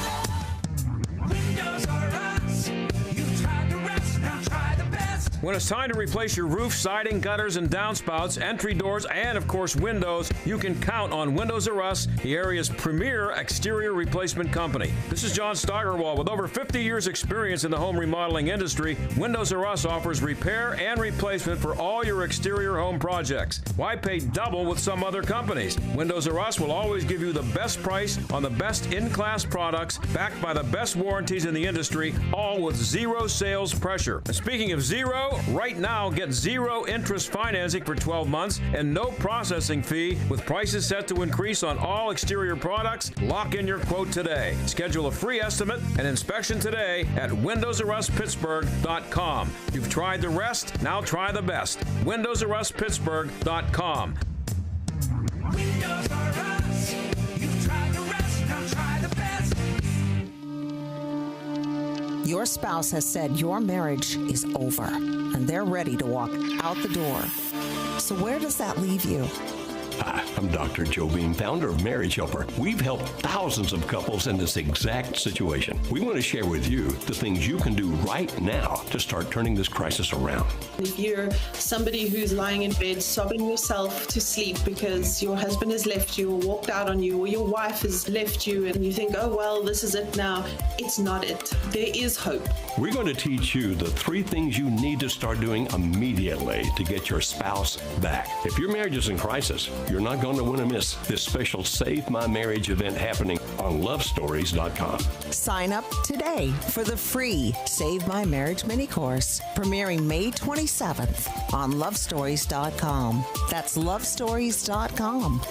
When it's time to replace your roof, siding, gutters, and downspouts, entry doors, and of course windows, you can count on Windows R Us, the area's premier exterior replacement company. This is John Steigerwald. With over 50 years experience in the home remodeling industry, Windows R Us offers repair and replacement for all your exterior home projects. Why pay double with some other companies? Windows R Us will always give you the best price on the best in-class products, backed by the best warranties in the industry, all with zero sales pressure. And speaking of zero, right now, get zero interest financing for 12 months and no processing fee with prices set to increase on all exterior products. Lock in your quote today. Schedule a free estimate and inspection today at WindowsRUsPittsburgh.com. You've tried the rest, now try the best. WindowsRUsPittsburgh.com. Windows R Us. You've tried the rest, now try the best. Your spouse has said your marriage is over, and they're ready to walk out the door. So where does that leave you? Hi, I'm Dr. Joe Beam, founder of Marriage Helper. We've helped thousands of couples in this exact situation. We want to share with you the things you can do right now to start turning this crisis around. If you're somebody who's lying in bed sobbing yourself to sleep because your husband has left you or walked out on you, or your wife has left you, and you think, oh, well, this is it now, it's not it. There is hope. We're going to teach you the 3 things you need to start doing immediately to get your spouse back. If your marriage is in crisis, you're not going to want to miss this special Save My Marriage event happening on lovestories.com. Sign up today for the free Save My Marriage mini course, premiering May 27th on lovestories.com. That's lovestories.com.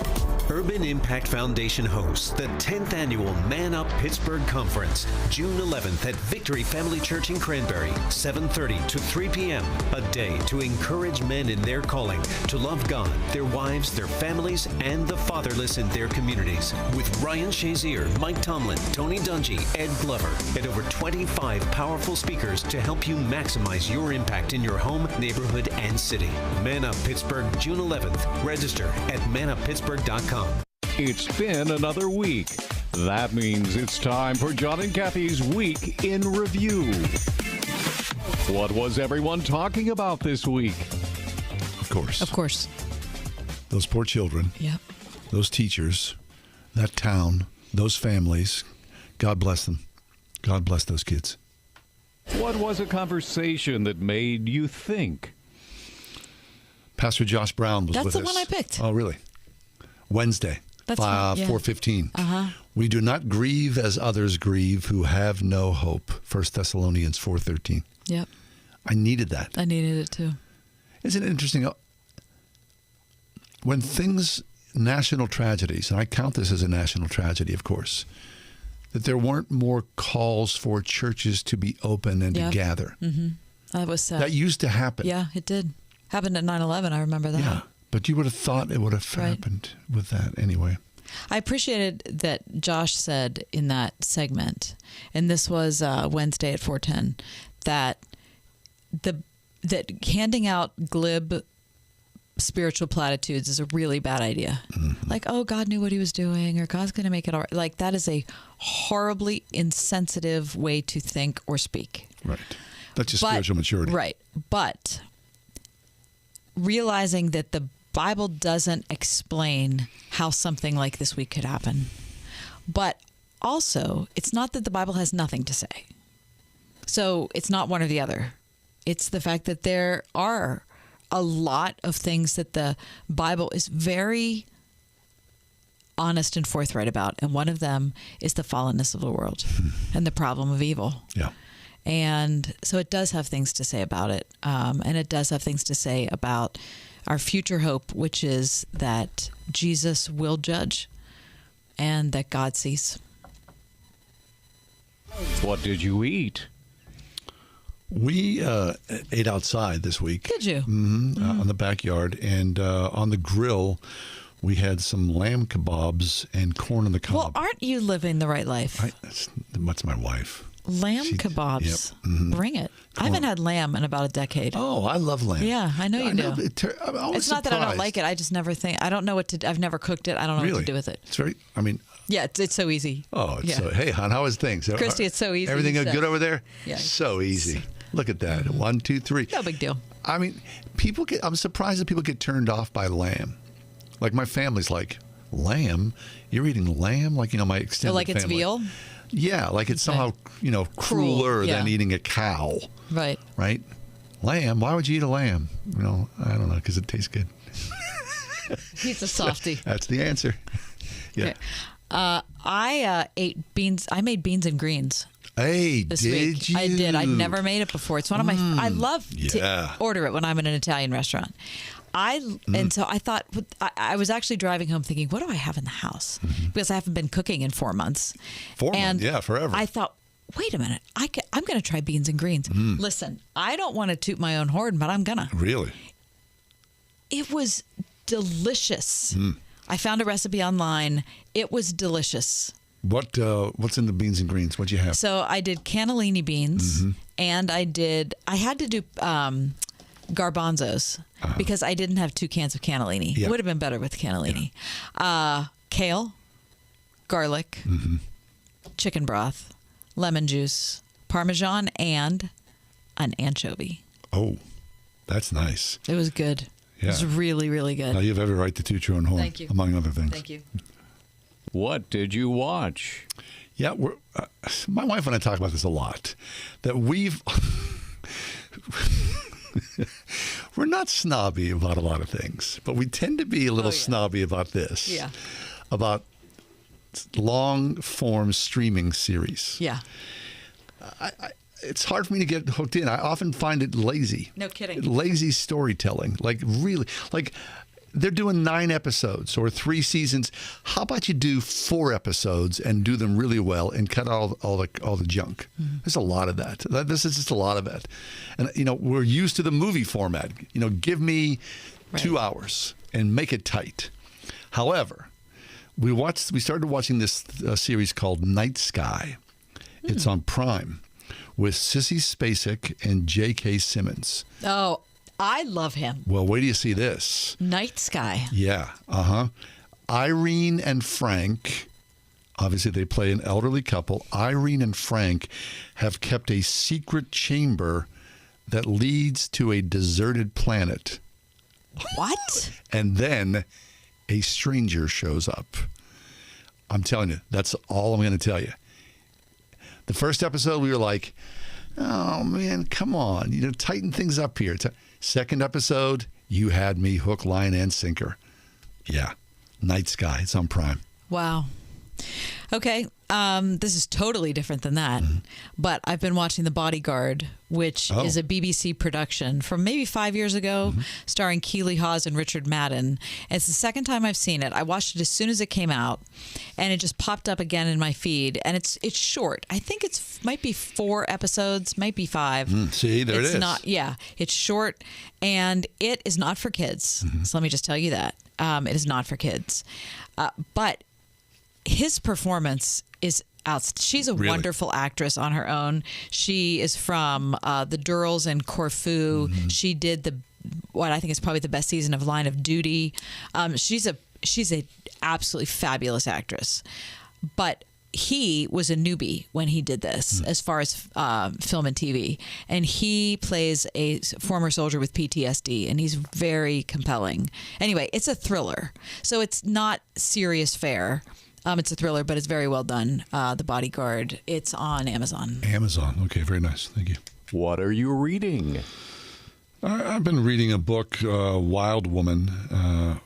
Urban Impact Foundation hosts the 10th annual Man Up Pittsburgh Conference, June 11th at Victory Family Church in Cranberry, 7:30 to 3 p.m. A day to encourage men in their calling to love God, their wives, their families, and the fatherless in their communities. With Ryan Shazier, Mike Tomlin, Tony Dungy, Ed Glover, and over 25 powerful speakers to help you maximize your impact in your home, neighborhood, and city. Man Up Pittsburgh, June 11th. Register at manuppittsburgh.com. It's been another week. That means it's time for John and Kathy's Week in Review. What was everyone talking about this week? Of course. Of course. Those poor children. Yep. Those teachers. That town. Those families. God bless them. God bless those kids. What was a conversation that made you think? Pastor Josh Brown was with us. That's the one I picked. Oh, really? Wednesday, That's right, yeah. 4:15. Uh-huh. We do not grieve as others grieve who have no hope. 1 Thessalonians 4:13. Yep. I needed that. I needed it too. Isn't it interesting? When things, national tragedies, and I count this as a national tragedy, of course, that there weren't more calls for churches to be open and to gather. Mm-hmm. That was sad. That used to happen. Yeah, it did. Happened at 9/11. I remember that. Yeah, but you would have thought it would have happened with that anyway. I appreciated that Josh said in that segment, and this was Wednesday at 4:10, that handing out glib spiritual platitudes is a really bad idea. Mm-hmm. Like, oh, God knew what he was doing, or God's going to make it all right. Like, that is a horribly insensitive way to think or speak. Right. That's just spiritual maturity. Right. But realizing that the Bible doesn't explain how something like this week could happen. But also, it's not that the Bible has nothing to say. So it's not one or the other. It's the fact that there are a lot of things that the Bible is very honest and forthright about. And one of them is the fallenness of the world and the problem of evil. Yeah. And so it does have things to say about it. And it does have things to say about our future hope, which is that Jesus will judge and that God sees. What did you eat? We ate outside this week. Did you? On the backyard. And on the grill, we had some lamb kebabs and corn on the cob. Well, aren't you living the right life? That's my wife. Lamb kebabs. Yep. Mm-hmm. Bring it. I haven't had lamb in about a decade. Oh, I love lamb. Yeah, I know you do. I'm always It's not that I don't surprised. like it. I just never think. I don't know what to. I've never cooked it. I don't know what Really? to do with it. It's very, I mean, Yeah, it's so easy. it's so, hey, hon, how is things? Christy, it's so easy. Everything He said. good over there? Yeah. So easy. Look at that. 1, 2, 3. No big deal. I mean, I'm surprised that people get turned off by lamb. Like my family's like, lamb? You're eating lamb? Like, my extended So like it's family. veal? Yeah, like it's somehow, Cruel, crueler yeah. than eating a cow. Right. Right? Lamb? Why would you eat a lamb? I don't know, because it tastes good. He's a softie. That's the answer. Yeah. Okay. I ate beans. I made beans and greens. Hey, this did week. you? I did. I'd never made it before. It's one of my. I love yeah. to order it when I'm in an Italian restaurant. And so I thought I was actually driving home thinking, what do I have in the house? Because I haven't been cooking in 4 months. 4 months, yeah, forever. I thought, wait a minute, I'm going to try beans and greens. Listen, I don't want to toot my own horn, but I'm gonna. Really? It was delicious. I found a recipe online. It was delicious. What's in the beans and greens? What'd you have? So I did cannellini beans, and I had to do garbanzos because I didn't have 2 cans of cannellini. Yeah. It would have been better with cannellini. Kale, garlic, chicken broth, lemon juice, Parmesan, and an anchovy. Oh, that's nice. It was good. Yeah. It was really, really good. Now you have every right to toot your own horn, Thank you. among other things. Thank you. What did you watch? Yeah, my wife and I talk about this a lot. That we're not snobby about a lot of things, but we tend to be a little snobby about this. Yeah. About long-form streaming series. Yeah. It's hard for me to get hooked in. I often find it lazy. No kidding. Lazy storytelling. Like, really. Like, they're doing 9 episodes or 3 seasons. How about you do 4 episodes and do them really well and cut out all the junk? There's a lot of that. This is just a lot of it. And, we're used to the movie format. Give me 2 hours and make it tight. However, we started watching this series called Night Sky. It's on Prime with Sissy Spacek and J.K. Simmons. Oh, I love him. Well, wait till you see this. Night Sky. Yeah. Irene and Frank, obviously they play an elderly couple. Irene and Frank have kept a secret chamber that leads to a deserted planet. What? And then a stranger shows up. I'm telling you, that's all I'm going to tell you. The first episode, we were like, oh, man, come on. Tighten things up here. Second episode, you had me hook, line, and sinker. Yeah. Night Sky. It's on Prime. Wow. Okay. This is totally different than that. But I've been watching The Bodyguard, which is a BBC production from maybe 5 years ago, starring Keely Hawes and Richard Madden. And it's the second time I've seen it. I watched it as soon as it came out, and it just popped up again in my feed. And it's short. I think might be 4 episodes, might be 5. See, there it is. It's short, and it is not for kids. So let me just tell you that. It is not for kids. But his performance is outstanding. She's a wonderful actress on her own. She is from the Durrells and Corfu. She did what I think is probably the best season of Line of Duty. She's a absolutely fabulous actress. But he was a newbie when he did this, as far as film and TV. And he plays a former soldier with PTSD, and he's very compelling. Anyway, it's a thriller. So it's not serious fare. It's a thriller, but it's very well done. The Bodyguard. It's on Amazon. Amazon. Okay, very nice. Thank you. What are you reading? I've been reading a book, Wild Woman.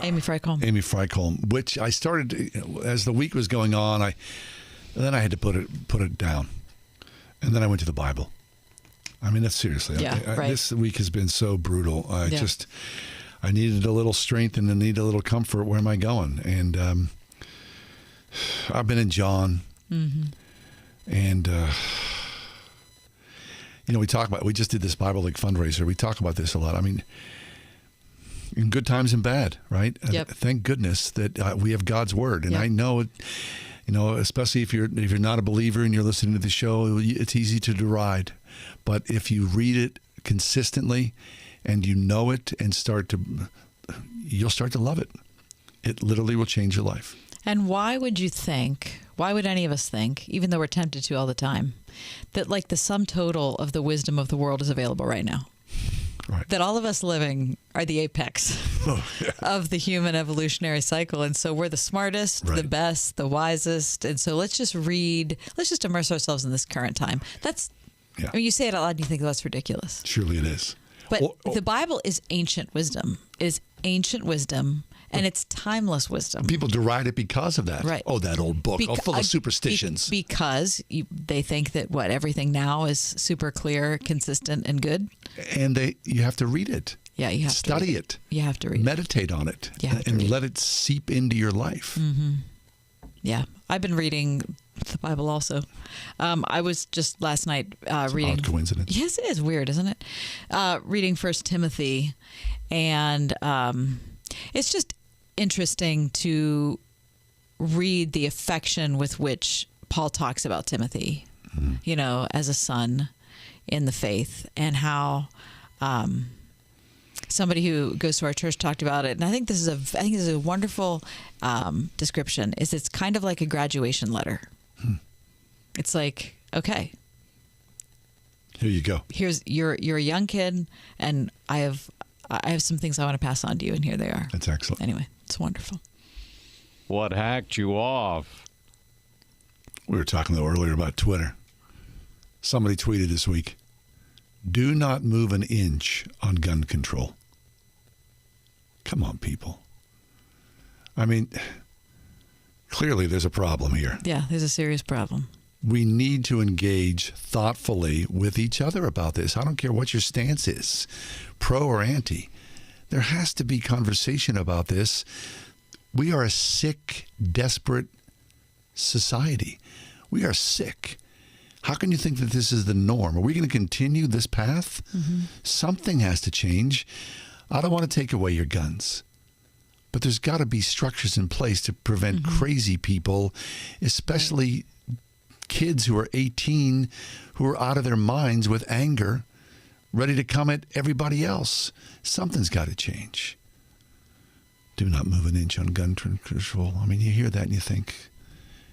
Amy Frykholm. Amy Frykholm, which I started as the week was going on. Then I had to put it down, and then I went to the Bible. I mean, that's seriously. Right. This week has been so brutal. I needed a little strength and I need a little comfort. Where am I going? And I've been in John, and we just did this Bible League fundraiser. We talk about this a lot. I mean, in good times and bad, right? Yep. Thank goodness that we have God's word, and Yep. I know it. Especially if you're not a believer and you're listening to the show, it's easy to deride. But if you read it consistently and you know it and you'll start to love it. It literally will change your life. And why would any of us think, even though we're tempted to all the time, that like the sum total of the wisdom of the world is available right now? Right. That all of us living are the apex of the human evolutionary cycle. And so we're the smartest, the best, the wisest. And so let's just immerse ourselves in this current time. I mean, you say it out loud and you think that's ridiculous. Surely it is. But the Bible is ancient wisdom. And it's timeless wisdom. People deride it because of that. Right. Oh, that old book, full of superstitions. Because they think that everything now is super clear, consistent, and good. And you have to read it. Yeah, you have to study it. You have to read Meditate on it. And let it seep into your life. Mm-hmm. Yeah. I've been reading the Bible also. I was just last night reading. Odd coincidence. Yes, it is weird, isn't it? Reading 1 Timothy. And it's just interesting to read the affection with which Paul talks about Timothy, as a son in the faith, and how somebody who goes to our church talked about it. And I think this is a wonderful description. It's kind of like a graduation letter. It's like, okay, here you go. You're a young kid, and I have some things I want to pass on to you, and here they are. That's excellent. Anyway, it's wonderful. What hacked you off? We were talking earlier about Twitter. Somebody tweeted this week, "Do not move an inch on gun control." Come on, people. I mean, clearly there's a problem here. Yeah, there's a serious problem. We need to engage thoughtfully with each other about this. I don't care what your stance is, pro or anti. There has to be conversation about this. We are a sick, desperate society. We are sick. How can you think that this is the norm? Are we going to continue this path? Something has to change. I don't want to take away your guns, but there's got to be structures in place to prevent crazy people, especially kids who are 18, who are out of their minds with anger, ready to come at everybody else. Something's got to change. Do not move an inch on gun control. I mean, you hear that and you think,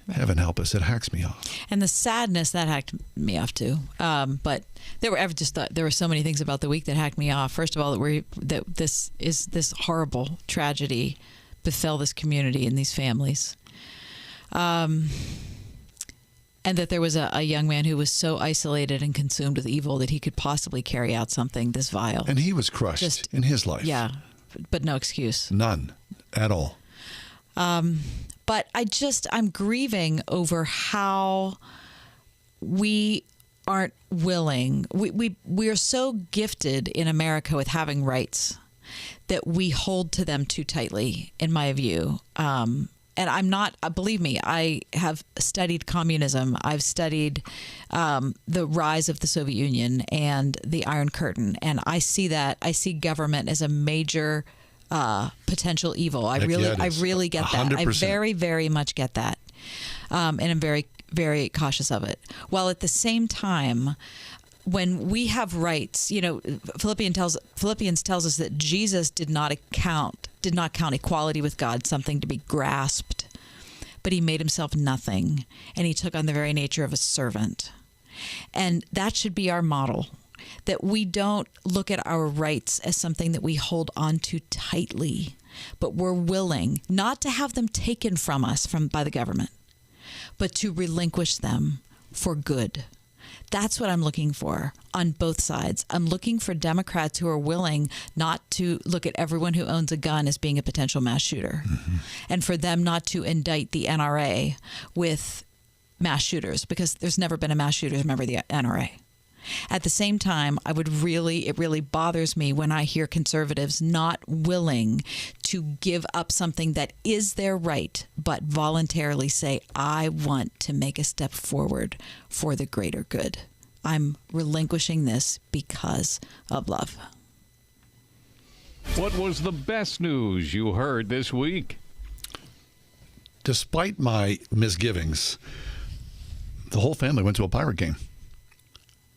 heaven help us, it hacks me off. And the sadness, that hacked me off too. But there were so many things about the week that hacked me off. First of all, that this horrible tragedy befell this community and these families. And that there was a young man who was so isolated and consumed with evil that he could possibly carry out something this vile. And he was crushed in his life. Yeah, but no excuse. None at all. But I'm grieving over how we aren't willing. We are so gifted in America with having rights that we hold to them too tightly, in my view. And I'm not, believe me, I have studied communism. I've studied the rise of the Soviet Union and the Iron Curtain. And I see government as a major potential evil. I really get that. 100%. I very, very much get that. And I'm very, very cautious of it. While at the same time, when we have rights, Philippians tells us that Jesus did not count equality with God something to be grasped, but he made himself nothing, and he took on the very nature of a servant. And that should be our model, that we don't look at our rights as something that we hold on to tightly, but we're willing not to have them taken from us by the government, but to relinquish them for good. That's what I'm looking for on both sides. I'm looking for Democrats who are willing not to look at everyone who owns a gun as being a potential mass shooter, and for them not to indict the NRA with mass shooters, because there's never been a mass shooter, remember, the NRA. At the same time, it really bothers me when I hear conservatives not willing to give up something that is their right, but voluntarily say, I want to make a step forward for the greater good. I'm relinquishing this because of love. What was the best news you heard this week? Despite my misgivings, the whole family went to a Pirate game.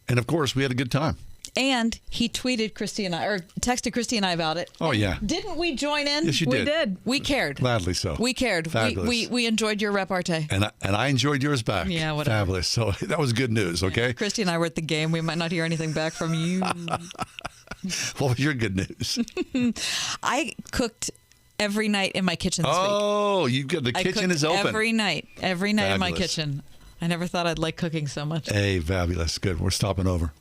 And, of course, we had a good time. And he tweeted Christy and I, or texted Christy and I about it. Oh, yeah. Didn't we join in? Yes, you did. We did. We cared. Gladly so. We cared. We enjoyed your repartee. And I enjoyed yours back. Yeah, whatever. Fabulous. So that was good news, okay? Yeah. Christy and I were at the game. We might not hear anything back from you. What was your good news? I cooked every night in my kitchen this week. Oh, you've got the kitchen is open. Every night Fabulous. in my kitchen. I never thought I'd like cooking so much. Hey, fabulous. Good. We're stopping over.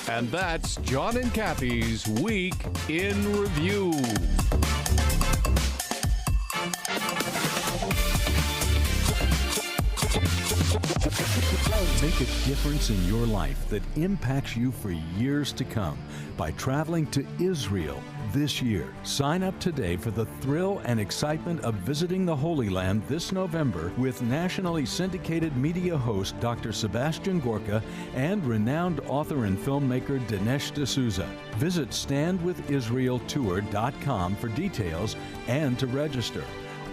And that's John and Kathy's Week in Review. Make a difference in your life that impacts you for years to come by traveling to Israel this year. Sign up today for the thrill and excitement of visiting the Holy Land this November with nationally syndicated media host Dr. Sebastian Gorka and renowned author and filmmaker Dinesh D'Souza. Visit standwithisraeltour.com for details and to register.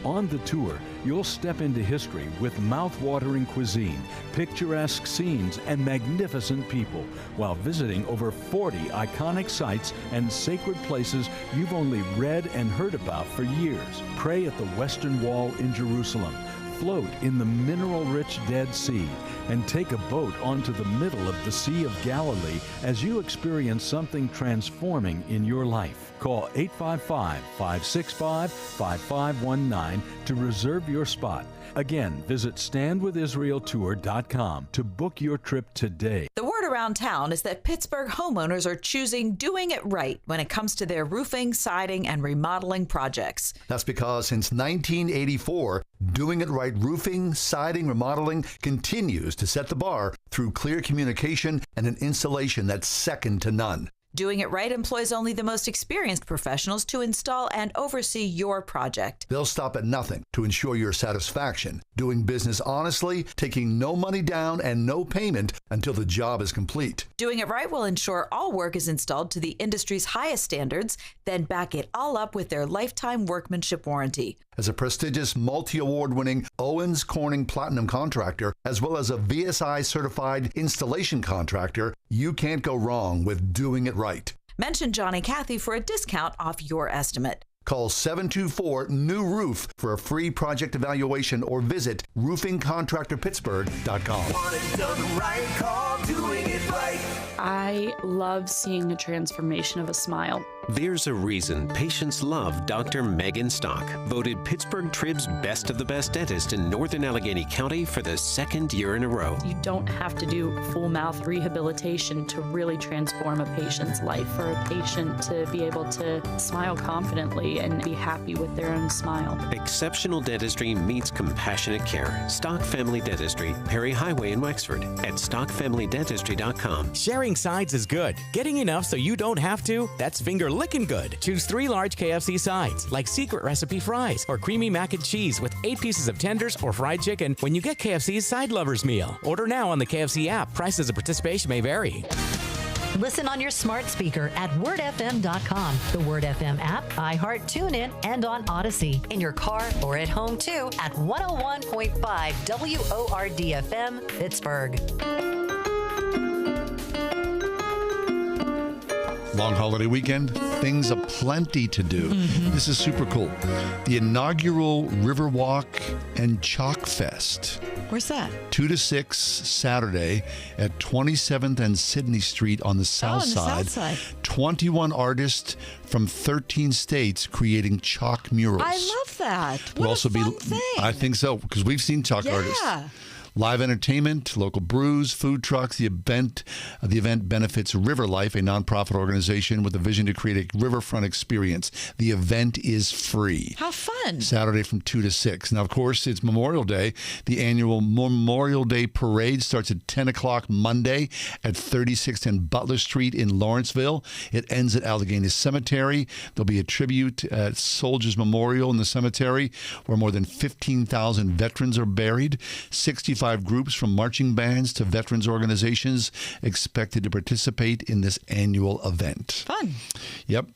On the tour, you'll step into history with mouth-watering cuisine, picturesque scenes, and magnificent people, while visiting over 40 iconic sites and sacred places you've only read and heard about for years. Pray at the Western Wall in Jerusalem, float in the mineral-rich Dead Sea, and take a boat onto the middle of the Sea of Galilee as you experience something transforming in your life. Call 855-565-5519 to reserve your spot. Again, visit standwithisraeltour.com to book your trip today. The word around town is that Pittsburgh homeowners are choosing doing it right when it comes to their roofing, siding, and remodeling projects. That's because since 1984, Doing It Right roofing, siding, remodeling continues to set the bar through clear communication and an installation that's second to none. Doing It Right employs only the most experienced professionals to install and oversee your project. They'll stop at nothing to ensure your satisfaction, doing business honestly, taking no money down and no payment until the job is complete. Doing It Right will ensure all work is installed to the industry's highest standards, then back it all up with their lifetime workmanship warranty. As a prestigious multi-award-winning Owens Corning Platinum contractor, as well as a VSI-certified installation contractor, you can't go wrong with Doing It Right. Mention John and Kathy for a discount off your estimate. Call 724-NEW-ROOF for a free project evaluation or visit roofingcontractorpittsburgh.com. Want it done right, call Doing It Right. I love seeing the transformation of a smile. There's a reason patients love Dr. Megan Stock, voted Pittsburgh Trib's Best of the Best dentist in Northern Allegheny County for the second year in a row. You don't have to do full mouth rehabilitation to really transform a patient's life. For a patient to be able to smile confidently and be happy with their own smile. Exceptional dentistry meets compassionate care. Stock Family Dentistry, Perry Highway in Wexford, at stockfamilydentistry.com. Sharing sides is good. Getting enough so you don't have to, that's finger licking good. Choose 3 large KFC sides, like secret recipe fries or creamy mac and cheese with 8 pieces of tenders or fried chicken when you get KFC's Side Lovers meal. Order now on the KFC app. Prices and participation may vary. Listen on your smart speaker at wordfm.com, the Word FM app, iHeart, TuneIn, and on Odyssey. In your car or at home, too, at 101.5 WORD-FM, Pittsburgh. Long holiday weekend, things aplenty to do. This is super cool. The inaugural Riverwalk and Chalk Fest. Where's that? 2 to 6 Saturday at 27th and Sydney Street on the south side. 21 artists from 13 states creating chalk murals. I love that. What We'll a also fun be, thing. I think so, because we've seen chalk artists. Live entertainment, local brews, food trucks. The event benefits River Life, a nonprofit organization with a vision to create a riverfront experience. The event is free. How fun. Saturday from 2 to 6. Now, of course, it's Memorial Day. The annual Memorial Day Parade starts at 10 o'clock Monday at 3610 Butler Street in Lawrenceville. It ends at Allegheny Cemetery. There'll be a tribute at Soldiers Memorial in the cemetery where more than 15,000 veterans are buried. 65 groups from marching bands to veterans organizations expected to participate in this annual event. Fun. Yep.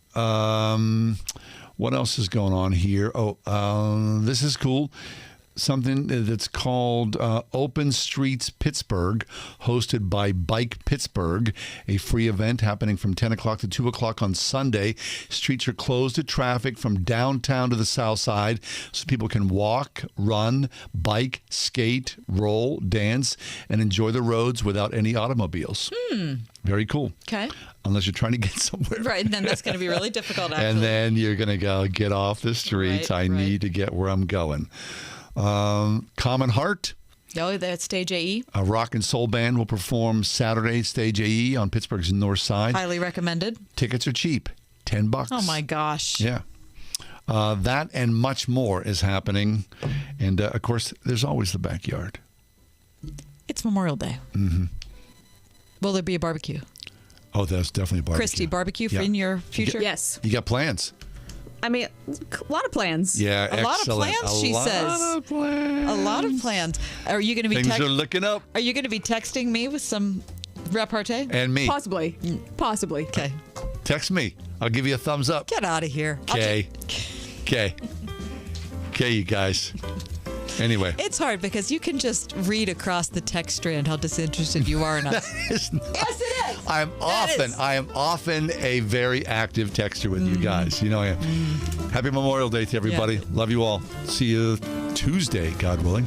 What else is going on here? This is cool. Something that's called Open Streets Pittsburgh, hosted by Bike Pittsburgh, a free event happening from 10 o'clock to 2 o'clock on Sunday. Streets are closed to traffic from downtown to the south side so people can walk, run, bike, skate, roll, dance, and enjoy the roads without any automobiles. Very cool. Okay. Unless you're trying to get somewhere. Right, and then that's going to be really difficult, actually. And then you're going to go, get off the streets. I need to get where I'm going. Common Heart. Oh, that's Stage AE. A rock and soul band will perform Saturday, Stage AE on Pittsburgh's north side. Highly recommended. Tickets are cheap, $10. Oh, my gosh. Yeah. That and much more is happening. And, of course, there's always the backyard. It's Memorial Day. Mm-hmm. Will there be a barbecue? Oh, that's definitely a barbecue. Christy, barbecue in your future? Yes. You got plans? I mean, a lot of plans. Yeah, a lot of plans, she says. A lot of plans. Are you going to be Things are looking up. Are you going to be texting me with some repartee? And me. Possibly. Okay. Text me. I'll give you a thumbs up. Get out of here. Okay, you guys. Anyway. It's hard because you can just read across the text strand how disinterested you are in us. Yes, it is. I am often a very active texter with you guys. You know I am. Happy Memorial Day to everybody. Yeah. Love you all. See you Tuesday, God willing.